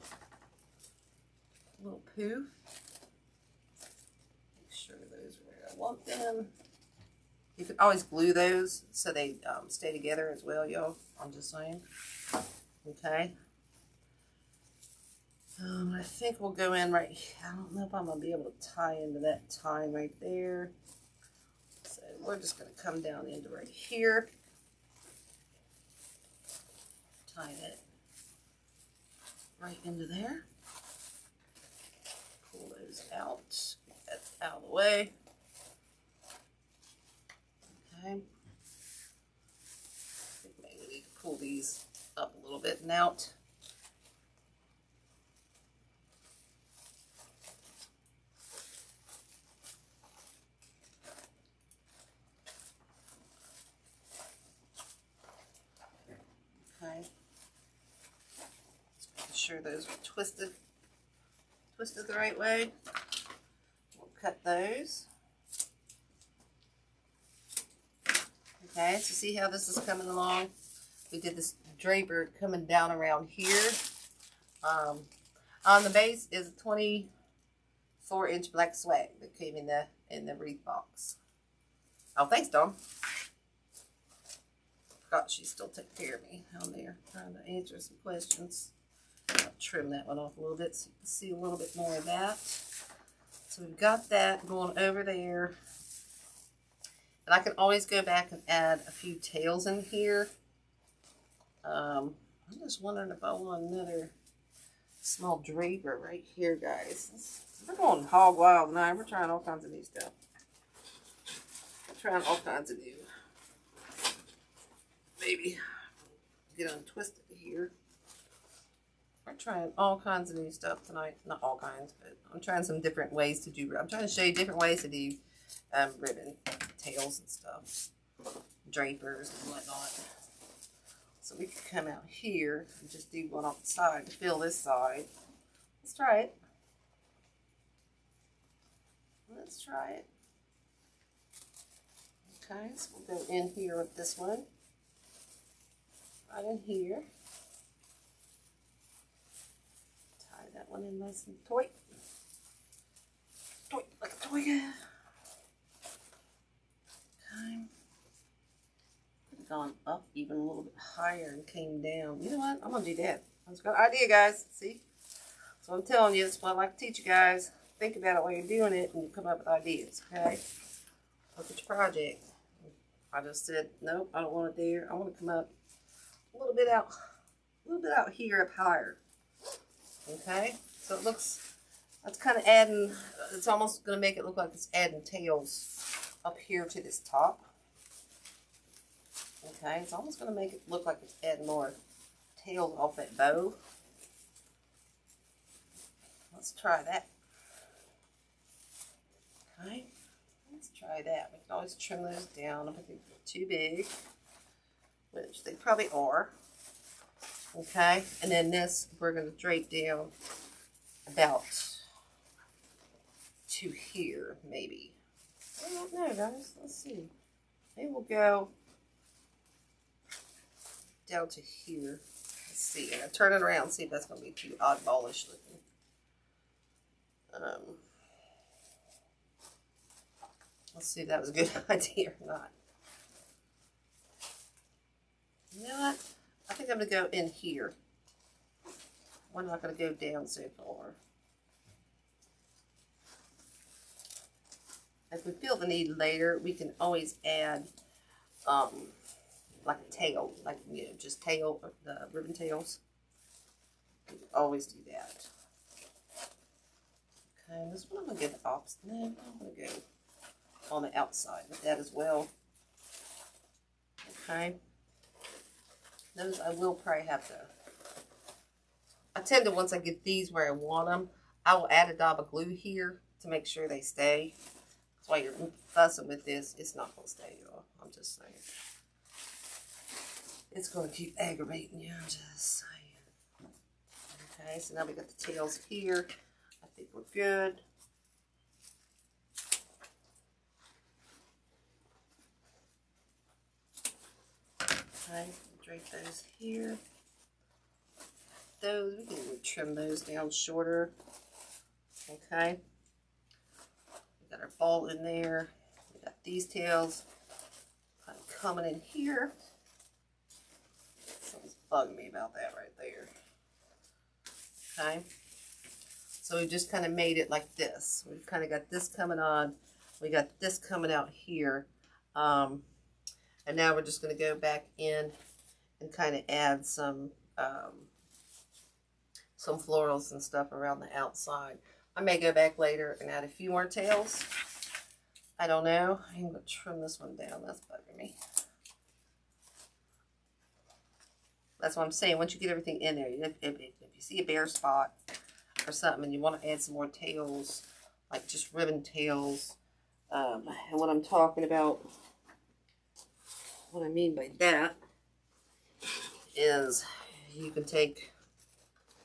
poof. Make sure those are where I want them. You can always glue those so they stay together as well, y'all. I'm just saying. Okay. I think we'll go in right here. I don't know if I'm going to be able to tie into that tine right there. So we're just going to come down into right here. Tie that right into there. Pull those out. Get that out of the way. Okay. I think maybe we need to pull these up a little bit and out. Okay. Just making sure those are twisted the right way. We'll cut those. Okay, so see how this is coming along? We did this draper coming down around here. On the base is a 24-inch black swag that came in the wreath box. Oh, thanks, Dawn. Forgot she still took care of me down there, trying to answer some questions. I'll trim that one off a little bit so you can see a little bit more of that. So we've got that going over there. And I can always go back and add a few tails in here. I'm just wondering if I want another small draper right here, guys. We're going hog wild tonight. We're trying all kinds of new stuff. We're trying all kinds of new. Maybe get untwisted here. We're trying all kinds of new stuff tonight. Not all kinds, but I'm trying some different ways to do. I'm trying to show you different ways to do ribbon tails and stuff, drapers and whatnot. So we could come out here and just do one on the side to fill this side. Let's try it. Let's try it. Okay, so we'll go in here with this one. Right in here. Tie that one in nice and tight. Tight like a toy. Okay. Could have gone up even a little bit higher and came down. You know what? I'm going to do that. That's a good idea, guys. See? So I'm telling you, that's what I like to teach you guys. Think about it while you're doing it and you come up with ideas, okay? Look at your project. I just said, nope, I don't want it there. I want to come up a little bit out here up higher. Okay? So it looks, that's kind of adding, it's almost going to make it look like it's adding tails up here to this top. Okay? It's almost going to make it look like it's adding more tails off that bow. Let's try that. Okay? try that. We can always trim those down if they're too big, which they probably are. Okay, and then this we're going to drape down about to here, maybe. I don't know, guys. Let's see. Maybe we'll go down to here. Let's see. And I turn it around and see if that's going to be too oddballish looking. Let's see if that was a good idea or not. You know what? I think I'm going to go in here. We're not going to go down so far. If we feel the need later, we can always add like a tail, like, you know, just tail, the ribbon tails. We can always do that. Okay, this one I'm going to get the opposite. No, I'm going to go on the outside with that as well. Okay. Those I will probably have to. I tend to, once I get these where I want them, I will add a dab of glue here to make sure they stay. That's why you're fussing with this. It's not going to stay, y'all. I'm just saying. It's going to keep aggravating you. I'm just saying. Okay, so now we got the tails here. I think we're good. Okay, drape those here. Those, we can trim those down shorter. Okay. We got our ball in there. We got these tails kind of coming in here. Something's bugging me about that right there. Okay. So we just kind of made it like this. We've kind of got this coming on. We got this coming out here. And now we're just going to go back in and kind of add some florals and stuff around the outside. I may go back later and add a few more tails. I don't know. I'm going to trim this one down. That's bugging me. That's what I'm saying. Once you get everything in there, if you see a bare spot or something and you want to add some more tails, like just ribbon tails, and what I'm talking about, what I mean by that is you can take,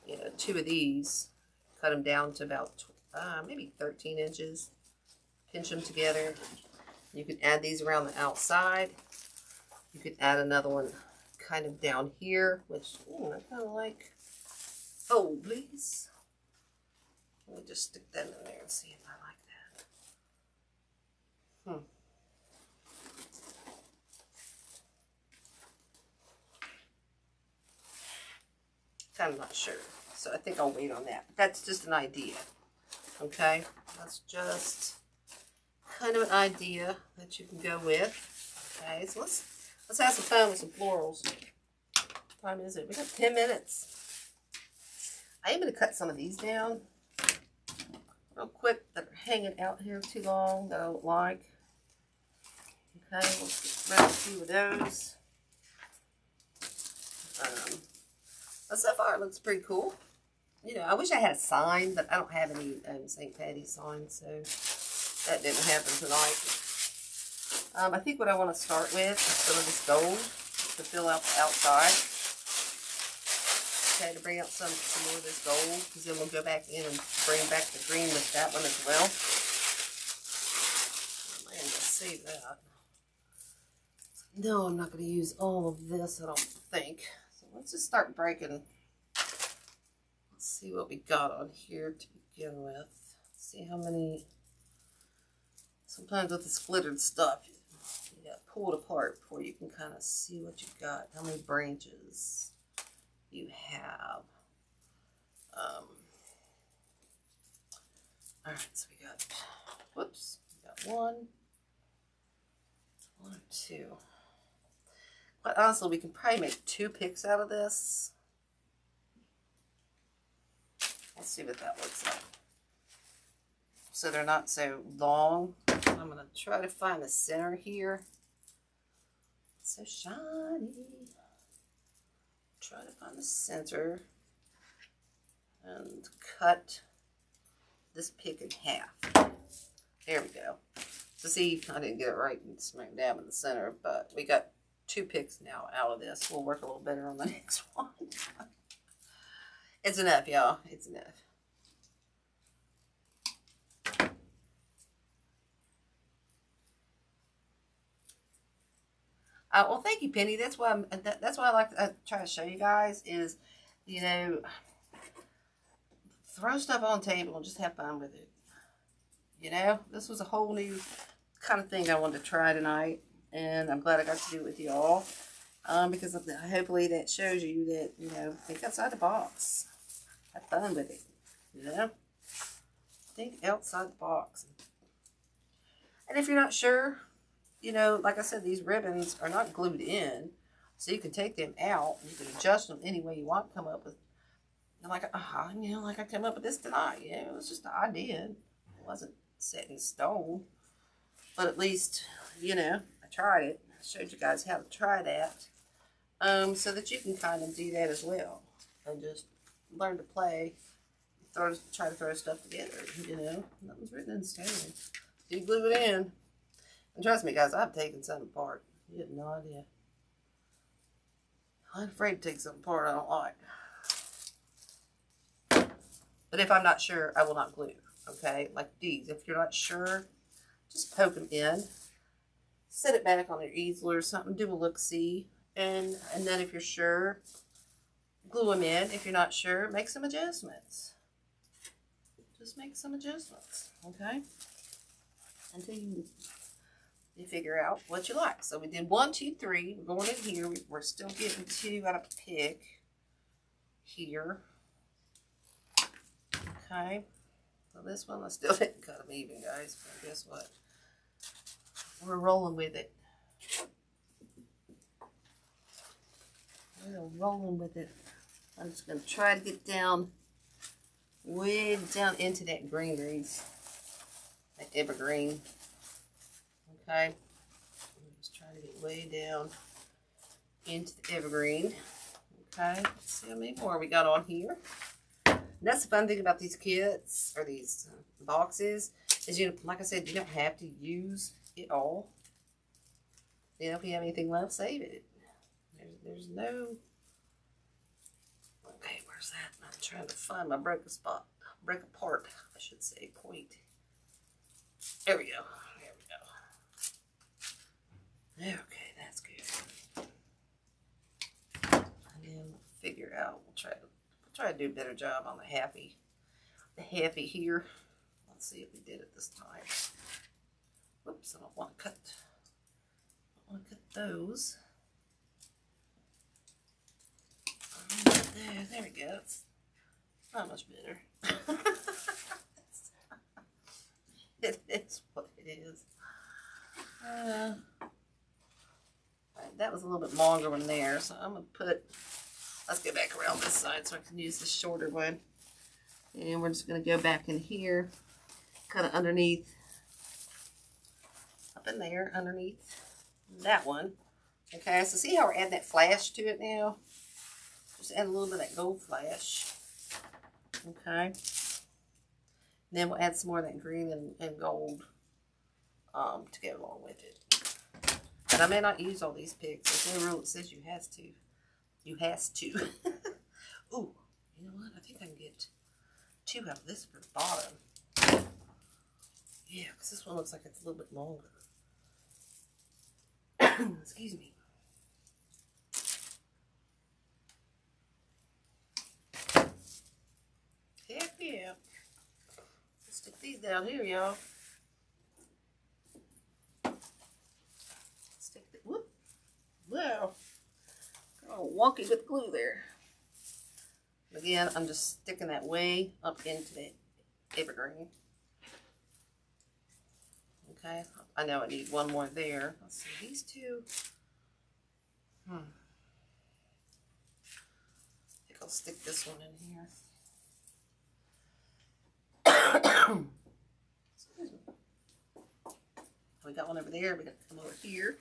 you know, 2 of these, cut them down to about maybe 13 inches, pinch them together. You can add these around the outside. You could add another one kind of down here, which I kind of like. Oh, please. Let me just stick that in there and see if I like that. I'm not sure, so I think I'll wait on that. But that's just an idea, okay? That's just kind of an idea that you can go with. Okay, so let's have some fun with some florals. What time is it? We got 10 minutes. I am going to cut some of these down real quick that are hanging out here too long that I don't like. Okay, we'll get rid of a few of those. But so far it looks pretty cool. You know, I wish I had a sign, but I don't have any St. Patty's signs, so that didn't happen tonight. I think what I want to start with is some of this gold to fill out the outside. Okay, to bring out some more of this gold, because then we'll go back in and bring back the green with that one as well. Oh, man, just save that. No, I'm not going to use all of this, I don't think. So let's just start breaking. Let's see what we got on here to begin with. Let's see how many. Sometimes with the glittered stuff, you got to pull it apart before you can kind of see what you got. How many branches you have. Alright, so we got, whoops, we got one or two. But honestly, we can probably make 2 picks out of this. Let's see what that looks like. So they're not so long. I'm going to try to find the center here. It's so shiny. Try to find the center and cut this pick in half. There we go. So see, I didn't get it right and smack dab in the center, but we got 2 picks now out of this. We'll work a little better on the next one. It's enough, y'all. It's enough. Well, thank you, Penny. That's why that's why I like to try to show you guys is, you know, throw stuff on the table and just have fun with it. You know, this was a whole new kind of thing I wanted to try tonight, and I'm glad I got to do it with y'all. Because hopefully that shows you that, you know, think outside the box. Have fun with it. You know? Think outside the box. And if you're not sure, you know, like I said, these ribbons are not glued in. So you can take them out. You can adjust them any way you want. Come up with, like, you know, like I came up with this tonight. You know, it was just an idea. It wasn't set in stone. But at least, you know, I tried it. I showed you guys how to try that. So that you can kind of do that as well. And just learn to play. Try to throw stuff together, you know. Nothing's written in stone. You glue it in. And trust me, guys, I've taken something apart. You have no idea. I'm afraid to take something apart I don't like. But if I'm not sure, I will not glue. Okay? Like these. If you're not sure, just poke them in. Set it back on your easel or something. Do a look-see. And then if you're sure, glue them in. If you're not sure, make some adjustments. Just make some adjustments. Okay? Until you figure out what you like. So we did 1, 2, 3. We're going in here. We're still getting 2 out of a pick here. Okay. So this one I still didn't cut them even, guys. But guess what? We're rolling with it. We're rolling with it. I'm just going to try to get down, way down into that green grease. That evergreen. Okay, I'm just trying to get way down into the evergreen. Okay, let's see how many more we got on here. And that's the fun thing about these kits, or these boxes, is, you know, like I said, you don't have to use it all. You know, if you have anything left, save it. There's no... Okay, where's that? I'm trying to find my break apart, I should say, point. There we go. Okay, that's good. And then we'll figure out. We'll try to do a better job on the happy here. Let's see if we did it this time. Whoops, I don't want to cut those. There we go. It's not much better. It is what it is. That was a little bit longer one there, so I'm going to put, let's go back around this side so I can use the shorter one. And we're just going to go back in here, kind of underneath, up in there, underneath that one. Okay, so see how we're adding that flash to it now? Just add a little bit of that gold flash. Okay. And then we'll add some more of that green and gold to go along with it. And I may not use all these picks. There's no rule that says you has to. You has to. Ooh, you know what? I think I can get 2 out of this for the bottom. Yeah, because this one looks like it's a little bit longer. Excuse me. Heck yeah. Let's stick these down here, y'all. Whoop. Wow. Got all wonky with glue there. Again, I'm just sticking that way up into the evergreen. Okay. I know I need one more there. Let's see, these 2. I think I'll stick this one in here. We got one over there. We got to come over here.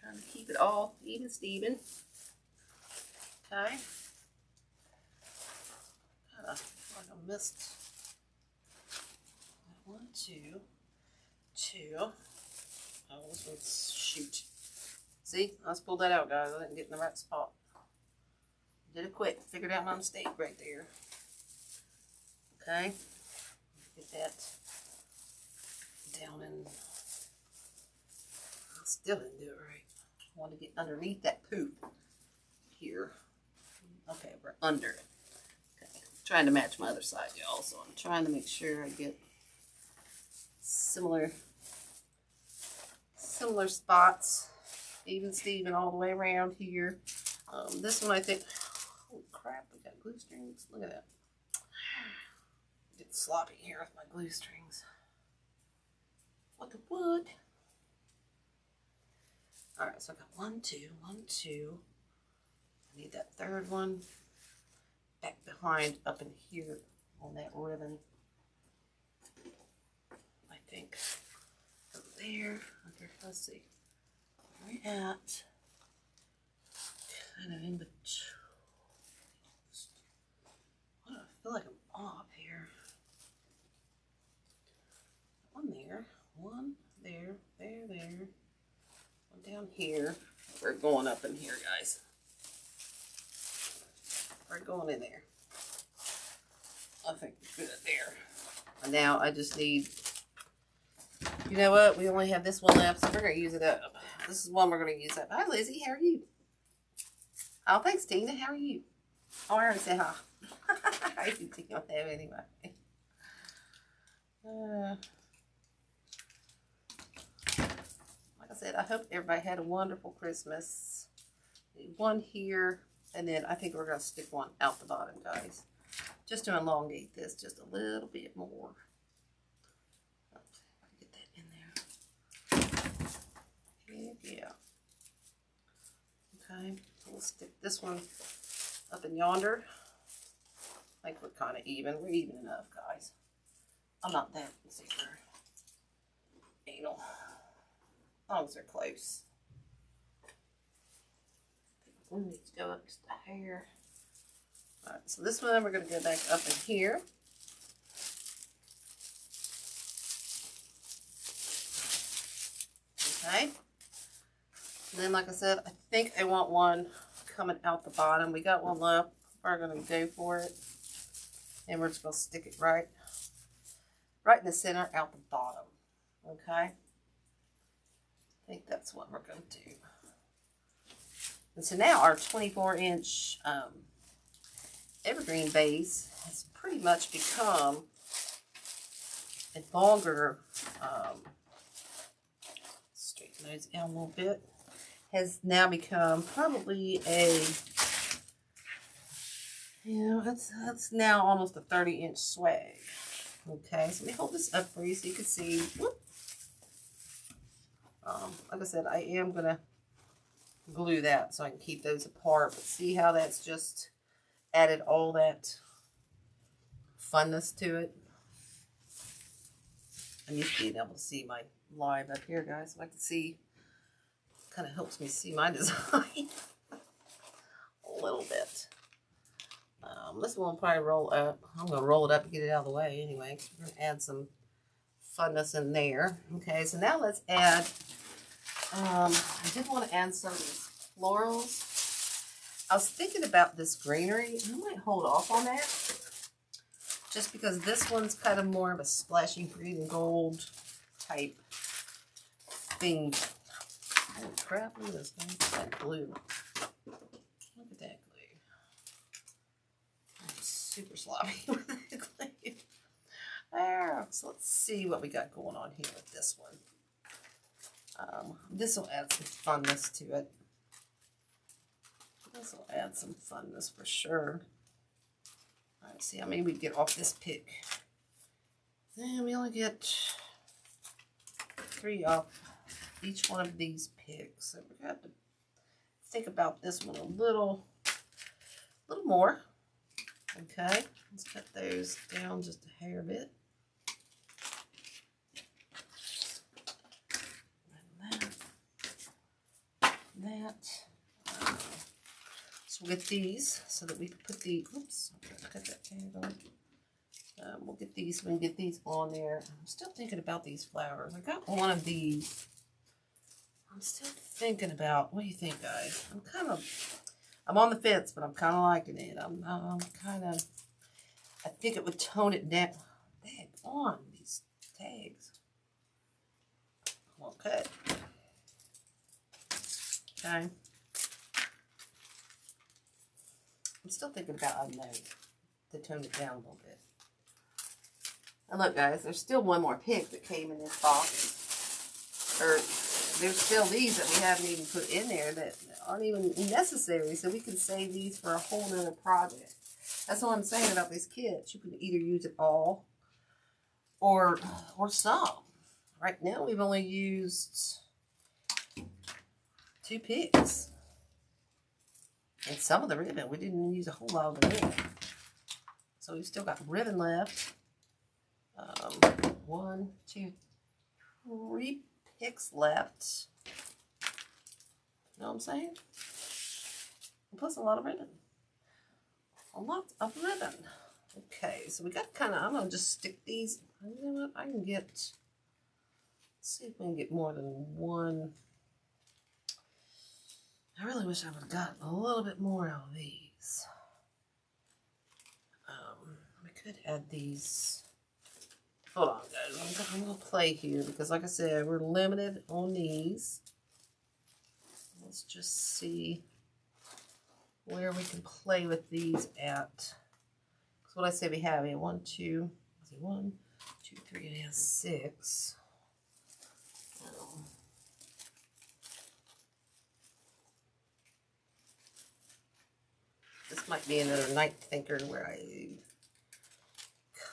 Trying to keep it all even Steven. Okay. Kind of like I missed 1, 2, two. Oh, this one's, shoot. See, I just pulled that out, guys. I didn't get in the right spot. Did it quick. Figured out my mistake right there. Okay. Get that down in. I still didn't do it right. I want to get underneath that poop here. Okay, we're under it. Okay. I'm trying to match my other side, y'all. So I'm trying to make sure I get similar spots. Even Steven all the way around here. This one I think, holy crap, we got glue strings. Look at that. Get sloppy here with my glue strings. What the wood? Alright, so I got 1, 2, 1, 2. I need that third one back behind up in here on that ribbon. I think over there. Okay, let's see. Where we at? Kind of in between. I feel like I'm off here. One there, one there, there. One down here. We're going up in here, guys. We're going in there. I think we're good there. And now I just need, you know what? We only have this one left, so we're going to use it up. This is one we're going to use up. Hi, Lizzie. How are you? Oh, thanks, Tina. How are you? Oh, I already said hi. I think you don't have anyway. Like I said, I hope everybody had a wonderful Christmas. One here, and then I think we're going to stick one out the bottom, guys. Just to elongate this just a little bit more. Get that in there. Yeah. Okay, we'll stick this one up in yonder. I think we're kind of even. We're even enough, guys. I'm not that super anal. As long as they're close. We need to go up just a hair. Alright, so this one we're going to go back up in here. Okay. And then, like I said, I think I want one coming out the bottom. We got one left. We're going to go for it. And we're just going to stick it right in the center, out the bottom. Okay? I think that's what we're going to do. And so now our 24-inch Evergreen base has pretty much become a longer, straighten those out a little bit, has now become probably a, you know, that's now almost a 30-inch swag. Okay, so let me hold this up for you so you can see. Whoop. Like I said, I am going to glue that so I can keep those apart. But see how that's just added all that funness to it. I'm used to being able to see my live up here, guys. So I can see, kind of helps me see my design a little bit. This one will probably roll up. I'm going to roll it up and get it out of the way anyway. We're going to add some funness in there. Okay, so now let's add, I did want to add some of these florals. I was thinking about this greenery. I might hold off on that. Just because this one's kind of more of a splashy green and gold type thing. Holy crap, look at this thing. That glue. Look at that glue. I'm super sloppy with that glue. There. So let's see what we got going on here with this one. This will add some funness to it. This will add some funness for sure. Alright, see how many we get off this pick. And we only get 3 off each one of these picks. So we're going to have to think about this one a little more. Okay, let's cut those down just a hair bit. So we'll get these so that we can put the, oops, cut that tag on. we'll get these, we can get these on there. I'm still thinking about these flowers. I got one of these. I'm still thinking about, what do you think, guys? I'm on the fence, but I'm kind of liking it. I think it would tone it down. Dang on, these tags. Okay. Okay. I'm still thinking about a note to tone it down a little bit. And look, guys, there's still one more pick that came in this box. Or there's still these that we haven't even put in there that aren't even necessary. So we can save these for a whole nother project. That's all I'm saying about these kits. You can either use it all or some. Right now we've only used 2 picks. And some of the ribbon, we didn't use a whole lot of the ribbon. So we've still got ribbon left. 1, 2, 3 picks left. You know what I'm saying? Plus a lot of ribbon. A lot of ribbon. Okay, so we got I'm going to just stick these. You know what? I can get, let's see if we can get more than one. I really wish I would have gotten a little bit more out of these. We could add these. Hold on, guys. I'm going to play here because, like I said, we're limited on these. Let's just see where we can play with these at. So what I say we have here, 1, 2, 1, 2, 3, and have 6. This might be another night thinker where I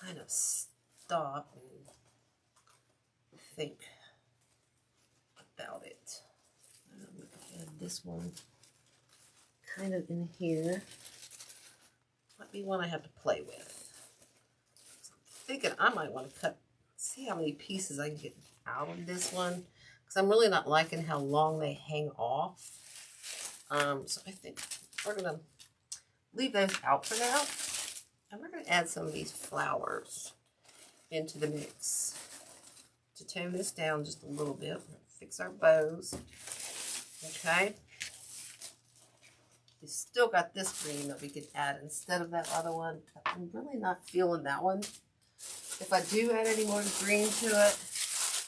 kind of stop and think about it. Add this one kind of in here. Might be one I have to play with. So I'm thinking I might want to see how many pieces I can get out of this one, because I'm really not liking how long they hang off. So I think we're going to leave those out for now. And we're going to add some of these flowers into the mix to tone this down just a little bit. We're going to fix our bows. Okay. We still got this green that we could add instead of that other one. I'm really not feeling that one. If I do add any more green to it,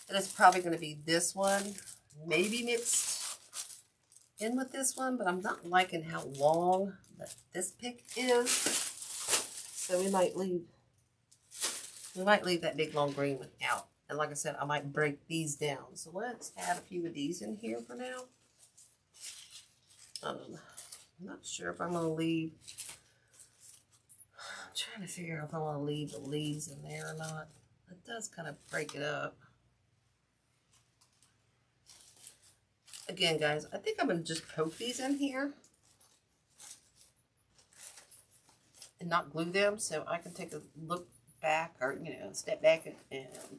then it's probably going to be this one. Maybe mixed in with this one, but I'm not liking how long this pick is. So we might leave that big long green one out. And like I said, I might break these down. So let's add a few of these in here for now. I'm not sure if I'm going to leave. I'm trying to figure out if I want to leave the leaves in there or not. It does kind of break it up. Again, guys, I think I'm going to just poke these in here and not glue them, so I can take a look back, or step back and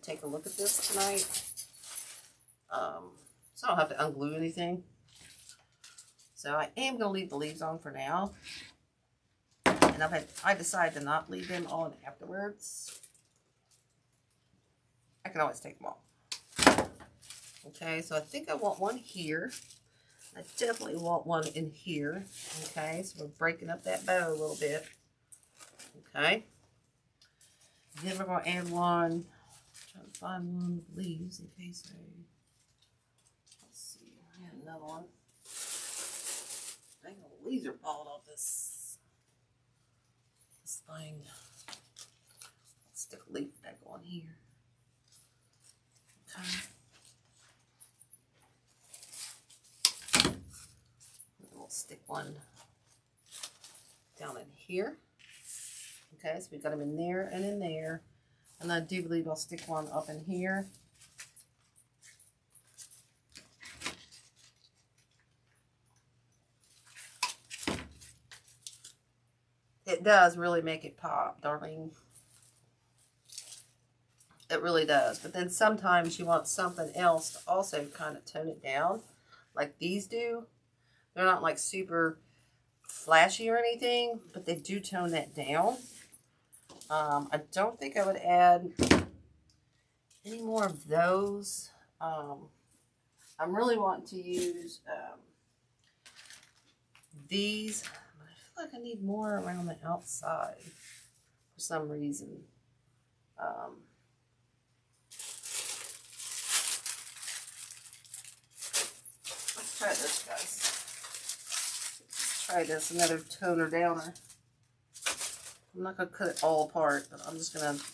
take a look at this tonight. So I don't have to unglue anything. So I am going to leave the leaves on for now. And I decided to not leave them on afterwards. I can always take them off. Okay, so I think I want one here. I definitely want one in here. Okay, so we're breaking up that bow a little bit. Okay. Then we're going to add one. I'm trying to find one with leaves in case let's see. I had another one. Dang, the leaves are falling off this thing. Let's stick a leaf back on here. Okay. We'll stick one down in here. Okay, so we've got them in there and in there. And I do believe I'll stick one up in here. It does really make it pop, darling. It really does. But then sometimes you want something else to also kind of tone it down, like these do. They're not like super flashy or anything, but they do tone that down. I don't think I would add any more of those. I'm really wanting to use these. I feel like I need more around the outside for some reason. Let's try this, guys. Let's try this, another toner downer. I'm not going to cut it all apart, but I'm just going to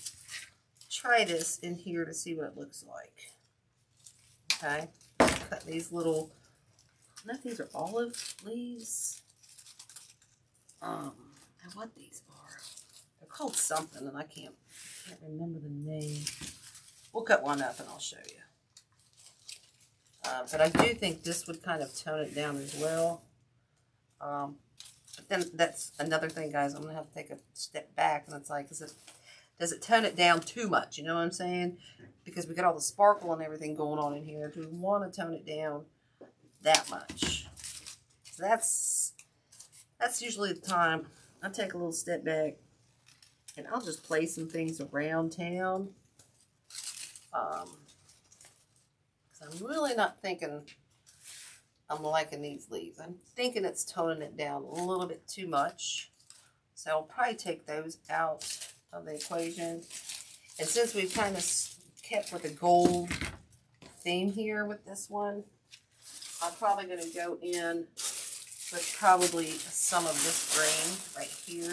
try this in here to see what it looks like. Okay, cut these little, I don't know if these are olive leaves. And what these are. They're called something, and I can't remember the name. We'll cut one up and I'll show you. But I do think this would kind of tone it down as well. But then that's another thing, guys. I'm going to have to take a step back, and it's like, does it tone it down too much? You know what I'm saying? Because we got all the sparkle and everything going on in here. Do we want to tone it down that much? So that's usually the time I take a little step back, and I'll just place some things around town. Because I'm really not thinking I'm liking these leaves. I'm thinking it's toning it down a little bit too much. So I'll probably take those out of the equation. And since we've kind of kept with a gold theme here with this one, I'm probably going to go in with probably some of this green right here.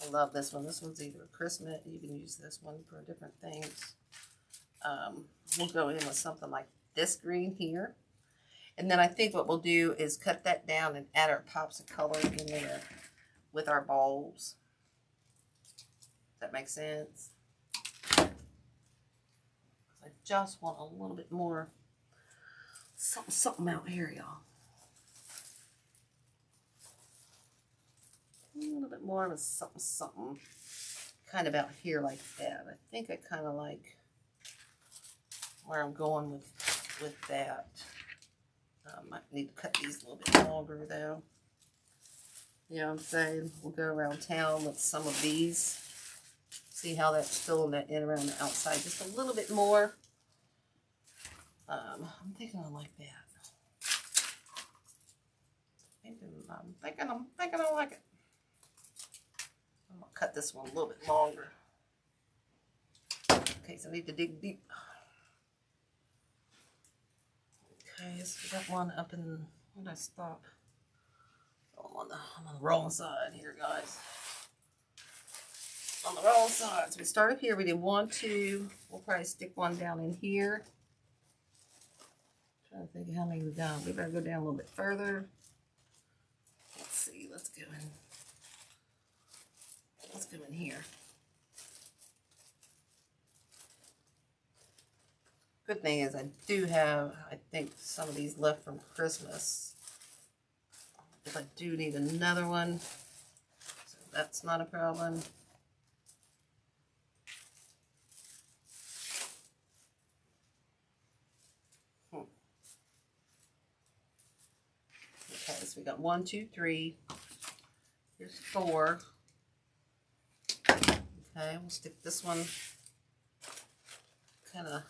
I love this one. This one's either a Christmas. You can use this one for different things. We'll go in with something like this green here. And then I think what we'll do is cut that down and add our pops of color in there with our bulbs. Does that make sense? I just want a little bit more something out here, y'all. A little bit more of a something kind of out here like that. I think I kind of like where I'm going with that. Might need to cut these a little bit longer though. You know what I'm saying? We'll go around town with some of these. See how that's filling that in around the outside just a little bit more. I'm thinking I like that. I'm thinking I like it. I'm gonna cut this one a little bit longer. Okay, so I need to dig deep. Okay, so we got one up in, where did I stop? Oh, I'm on the wrong side here, guys. On the wrong side. So we started here, we did 1, 2. We'll probably stick one down in here. Trying to think of how many we got. We better go down a little bit further. Let's see, let's go in here. Good thing is I do have, I think, some of these left from Christmas. If I do need another one, so that's not a problem. Okay, so we got 1, 2, 3. Here's 4. Okay, we'll stick this one kind of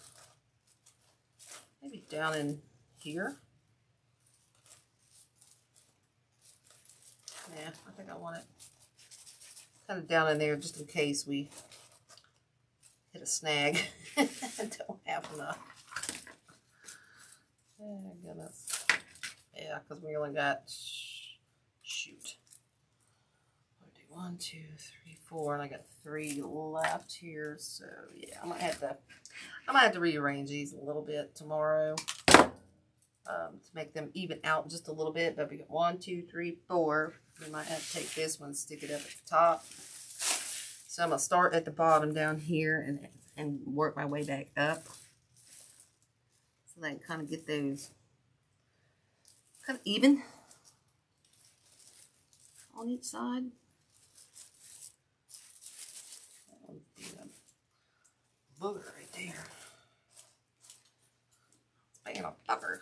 maybe down in here. Yeah, I think I want it kind of down in there just in case we hit a snag and don't have enough. Oh, goodness. Yeah, because we only got, shoot. I'll do 1, 2, 3, 4, and I got 3 left here. So yeah, I might have to rearrange these a little bit tomorrow to make them even out just a little bit. But we got 1, 2, 3, 4. We might have to take this one, stick it up at the top. So I'm gonna start at the bottom down here and work my way back up, so that I can kind of get those kind of even on each side. Booger right there. It's making a bugger.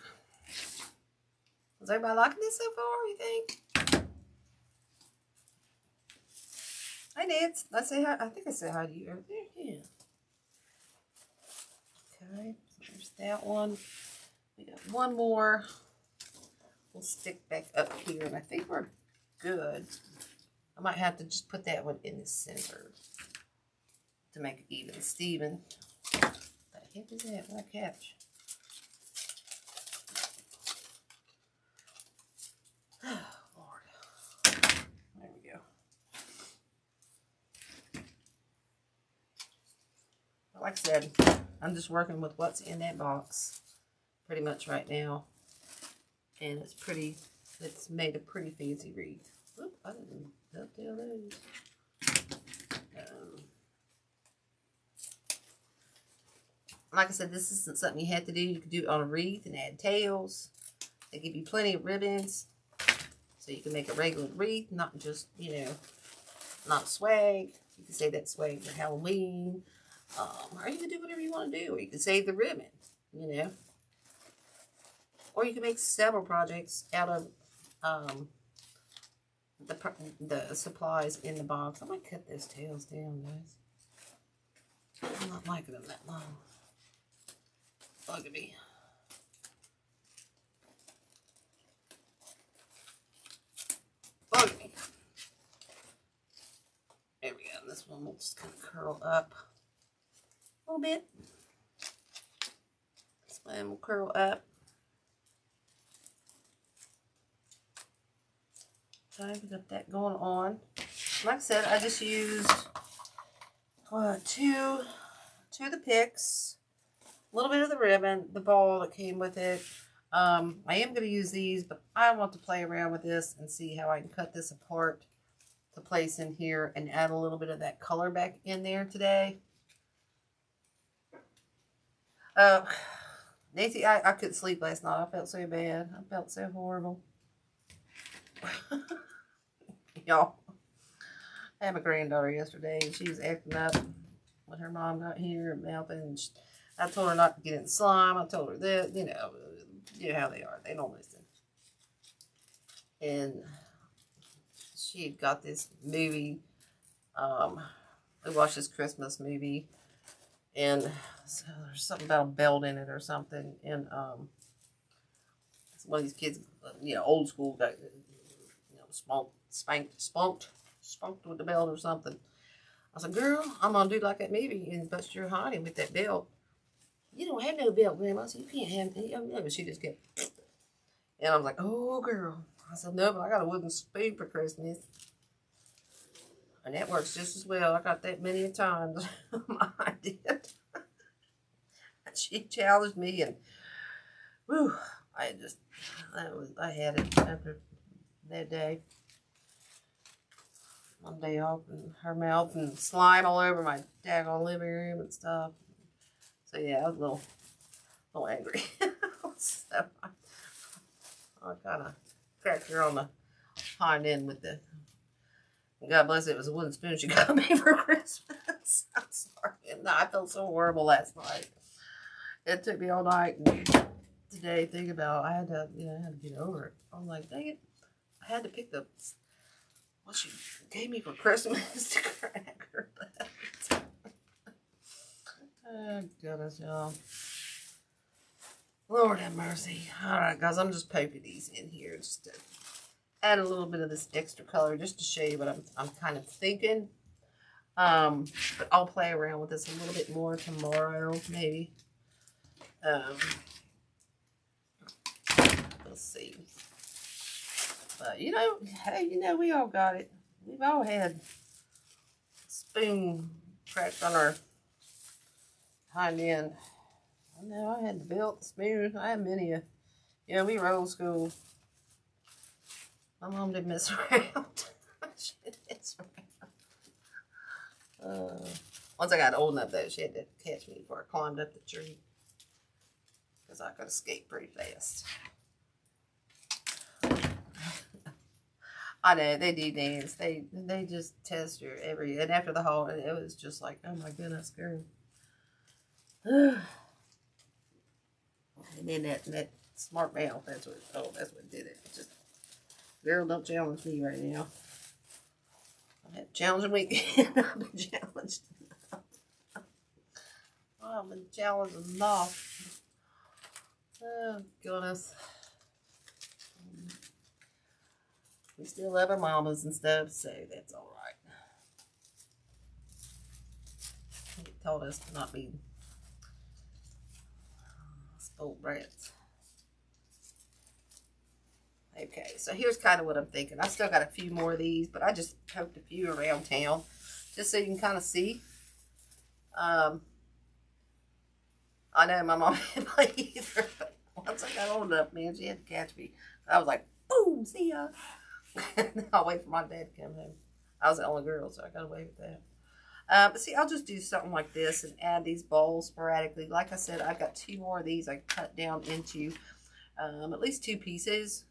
Is everybody liking this so far, you think? Nance. I think I said hi to you over there. Yeah. Okay, so there's that one. We got one more. We'll stick back up here, and I think we're good. I might have to just put that one in the center to make it even. Steven. What the heck is that? What a catch. Oh, Lord. There we go. Like I said, I'm just working with what's in that box pretty much right now. And it's made a pretty fancy wreath. Oop, I didn't dovetail those. Like I said, this isn't something you have to do. You can do it on a wreath and add tails. They give you plenty of ribbons. So you can make a regular wreath, not just, not swag. You can save that swag for Halloween. Or you can do whatever you want to do. Or you can save the ribbon, Or you can make several projects out of the supplies in the box. I might cut those tails down, guys. I'm not liking them that long. Bugging me. Bugging me. There we go. This one will just kind of curl up a little bit. This one will curl up. Okay, we got that going on. Like I said, I just used two of the picks, a little bit of the ribbon, the ball that came with it. I am going to use these, but I want to play around with this and see how I can cut this apart to place in here and add a little bit of that color back in there today. Nancy, I couldn't sleep last night. I felt so bad. I felt so horrible. Y'all, I had my granddaughter yesterday, and she was acting up when her mom got here and melting. And I told her not to get in the slime. I told her that, you know how they are. They don't listen. And she had got this movie. We watched this Christmas movie, and so there's something about a belt in it or something. And one of these kids, old school, got spunked with the belt or something. I said, girl, I'm gonna do like that movie and bust your hiding with that belt. You don't have no belt, Grandma, so you can't have it. No, she just kept. And I was like, oh, girl. I said, no, but I got a wooden spoon for Christmas. And that works just as well. I got that many times. I did. She challenged me, and whew, I had it after that day. One day off, and her mouth and slime all over my daggone living room and stuff. So yeah, I was a little angry. So I kind of cracked her on the hind end with the. God bless it, it was a wooden spoon she got me for Christmas. I'm sorry. No, I felt so horrible last night. It took me all night and today thinking about I had to get over it. I'm like, dang it, I had to pick what she gave me for Christmas to crack her butt. Oh, goodness, y'all. Lord have mercy. Alright, guys, I'm just poking these in here just to add a little bit of this extra color just to show you what I'm kind of thinking. But I'll play around with this a little bit more tomorrow, maybe. We'll see. But, hey, we all got it. We've all had spoon cracked on our hind end. I know I had the belt, the spoon. I had many of. We were old school. My mom didn't mess around. She didn't mess around. Once I got old enough, though, she had to catch me before I climbed up the tree. Because I could escape pretty fast. I know, they do dance. They just test your and after the haul, it was just like, oh my goodness, girl. And then that smart mouth, that's what did it. Just, girl, don't challenge me right now. I've had a challenging weekend. I've been challenged. I've been challenged enough. Oh, goodness. We still love our mamas and stuff, so that's all right. He told us to not be spoiled brats. Okay, so here's kind of what I'm thinking. I still got a few more of these, but I just poked a few around town just so you can kind of see. I know my mom didn't play either, but once I got old enough, man, she had to catch me. I was like, boom, see ya. I'll wait for my dad to come home. I was the only girl, so I got away with that. But see, I'll just do something like this and add these balls sporadically. Like I said, I've got 2 more of these I cut down into at least 2 pieces,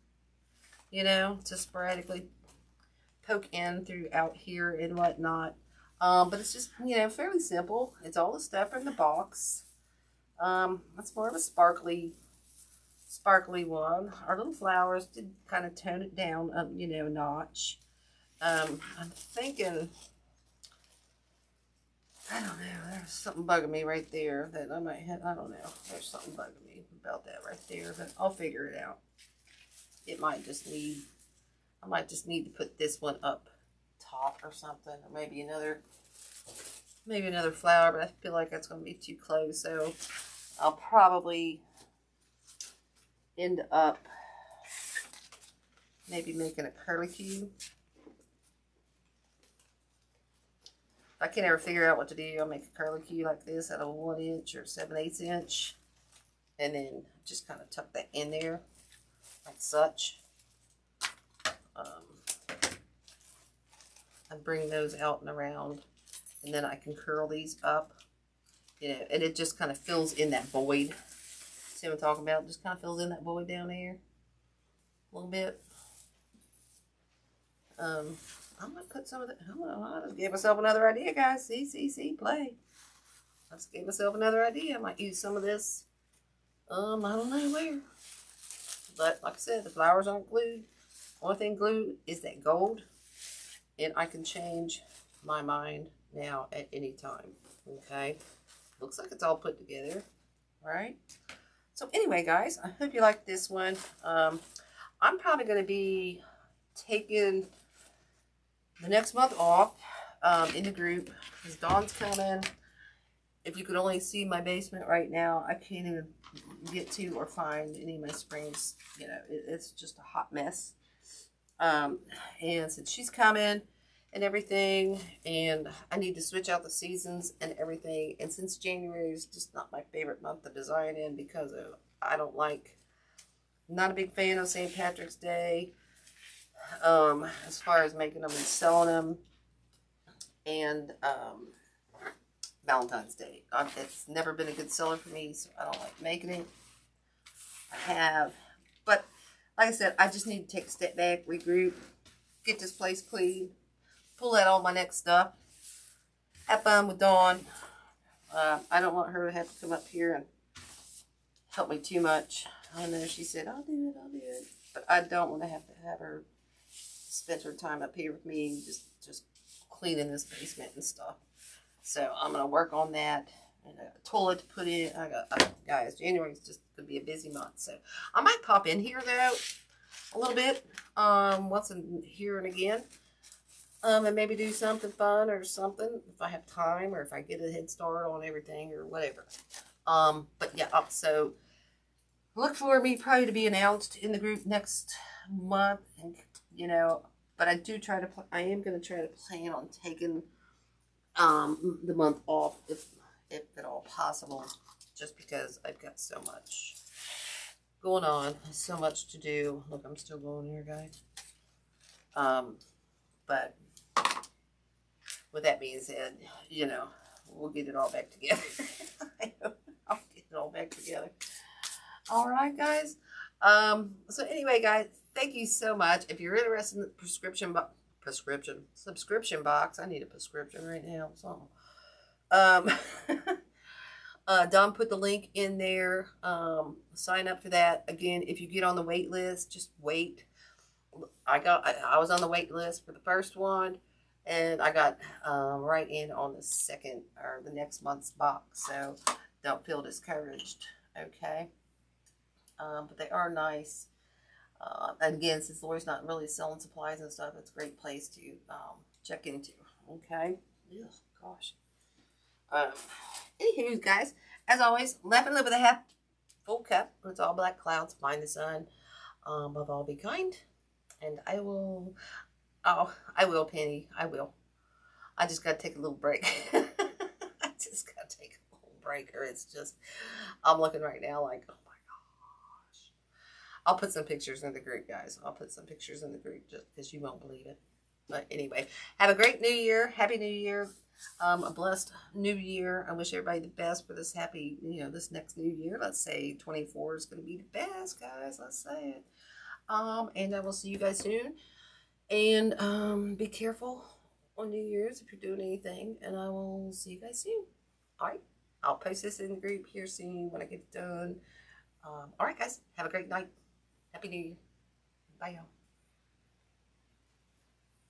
you know, to sporadically poke in throughout here and whatnot. But it's just, you know, fairly simple. It's all the stuff in the box. That's more of a sparkly one. Our little flowers did kind of tone it down, you know, a notch. I'm thinking, I don't know, there's something bugging me right there that I might have, I don't know, there's something bugging me about that right there, but I'll figure it out. It might just need, I might just need to put this one up top or something, or maybe another flower, but I feel like that's going to be too close, so I'll probably end up maybe making a curlicue. If I can't ever figure out what to do, I'll make a curlicue like this out of a 1 inch or 7/8 inch, and then just kind of tuck that in there like such, and bring those out and around, and then I can curl these up, you know, and it just kind of fills in that void. See what I'm talking about? Just kind of fills in that void down there a little bit. I'm gonna put some of that. I just gave myself another idea, guys. See, play. I just gave myself another idea. I might use some of this. I don't know where. But like I said, the flowers aren't glued. Only thing glued is that gold, and I can change my mind now at any time. Okay, looks like it's all put together, right? So anyway, guys, I hope you like this one. I'm probably going to be taking the next month off in the group because Dawn's coming. If you could only see my basement right now, I can't even get to or find any of my springs. You know, it's just a hot mess. And since she's coming and everything, and I need to switch out the seasons and everything, and since January is just not my favorite month to design in because of, not a big fan of St. Patrick's Day, as far as making them and selling them, and Valentine's Day. It's never been a good seller for me, so I don't like making it. I have, but like I said, I just need to take a step back, regroup, get this place clean, pull out all my next stuff, have fun with Dawn. I don't want her to have to come up here and help me too much. I know she said, I'll do it. But I don't want to have her spend her time up here with me just cleaning this basement and stuff. So I'm going to work on that. And a toilet to put in. Guys, January is just going to be a busy month. So I might pop in here, though, a little bit. Once in here and again. And maybe do something fun or something if I have time, or if I get a head start on everything or whatever. But yeah, so look for me probably to be announced in the group next month, and you know, but I am going to try to plan on taking the month off if at all possible, just because I've got so much going on, so much to do. Look, I'm still going here, guys. But with that being said, you know, we'll get it all back together. I'll get it all back together. All right, guys. So anyway, guys, thank you so much. If you're interested in the subscription box, I need a prescription right now. So, Don put the link in there. Sign up for that. Again, if you get on the wait list, just wait. I was on the wait list for the first one, And I got right in on the second or the next month's box, so don't feel discouraged, okay? But they are nice. And again, since Lori's not really selling supplies and stuff, it's a great place to check into, okay? Ugh, gosh. Anywho, guys, as always, laugh and live with a half full cup. It's all black clouds, mind the sun. Above all, be kind. And I will, Penny. I will. I just got to take a little break. I just got to take a little break, or it's just, I'm looking right now like, oh my gosh. I'll put some pictures in the group, guys. I'll put some pictures in the group just because you won't believe it. But anyway, have a great new year. Happy New Year. A blessed new year. I wish everybody the best for this happy, this next new year. Let's say 24 is going to be the best, guys. Let's say it. And I will see you guys soon. And be careful on New Year's if you're doing anything. And I will see you guys soon. All right. I'll post this in the group here soon when I get it done. All right, guys. Have a great night. Happy New Year. Bye, y'all.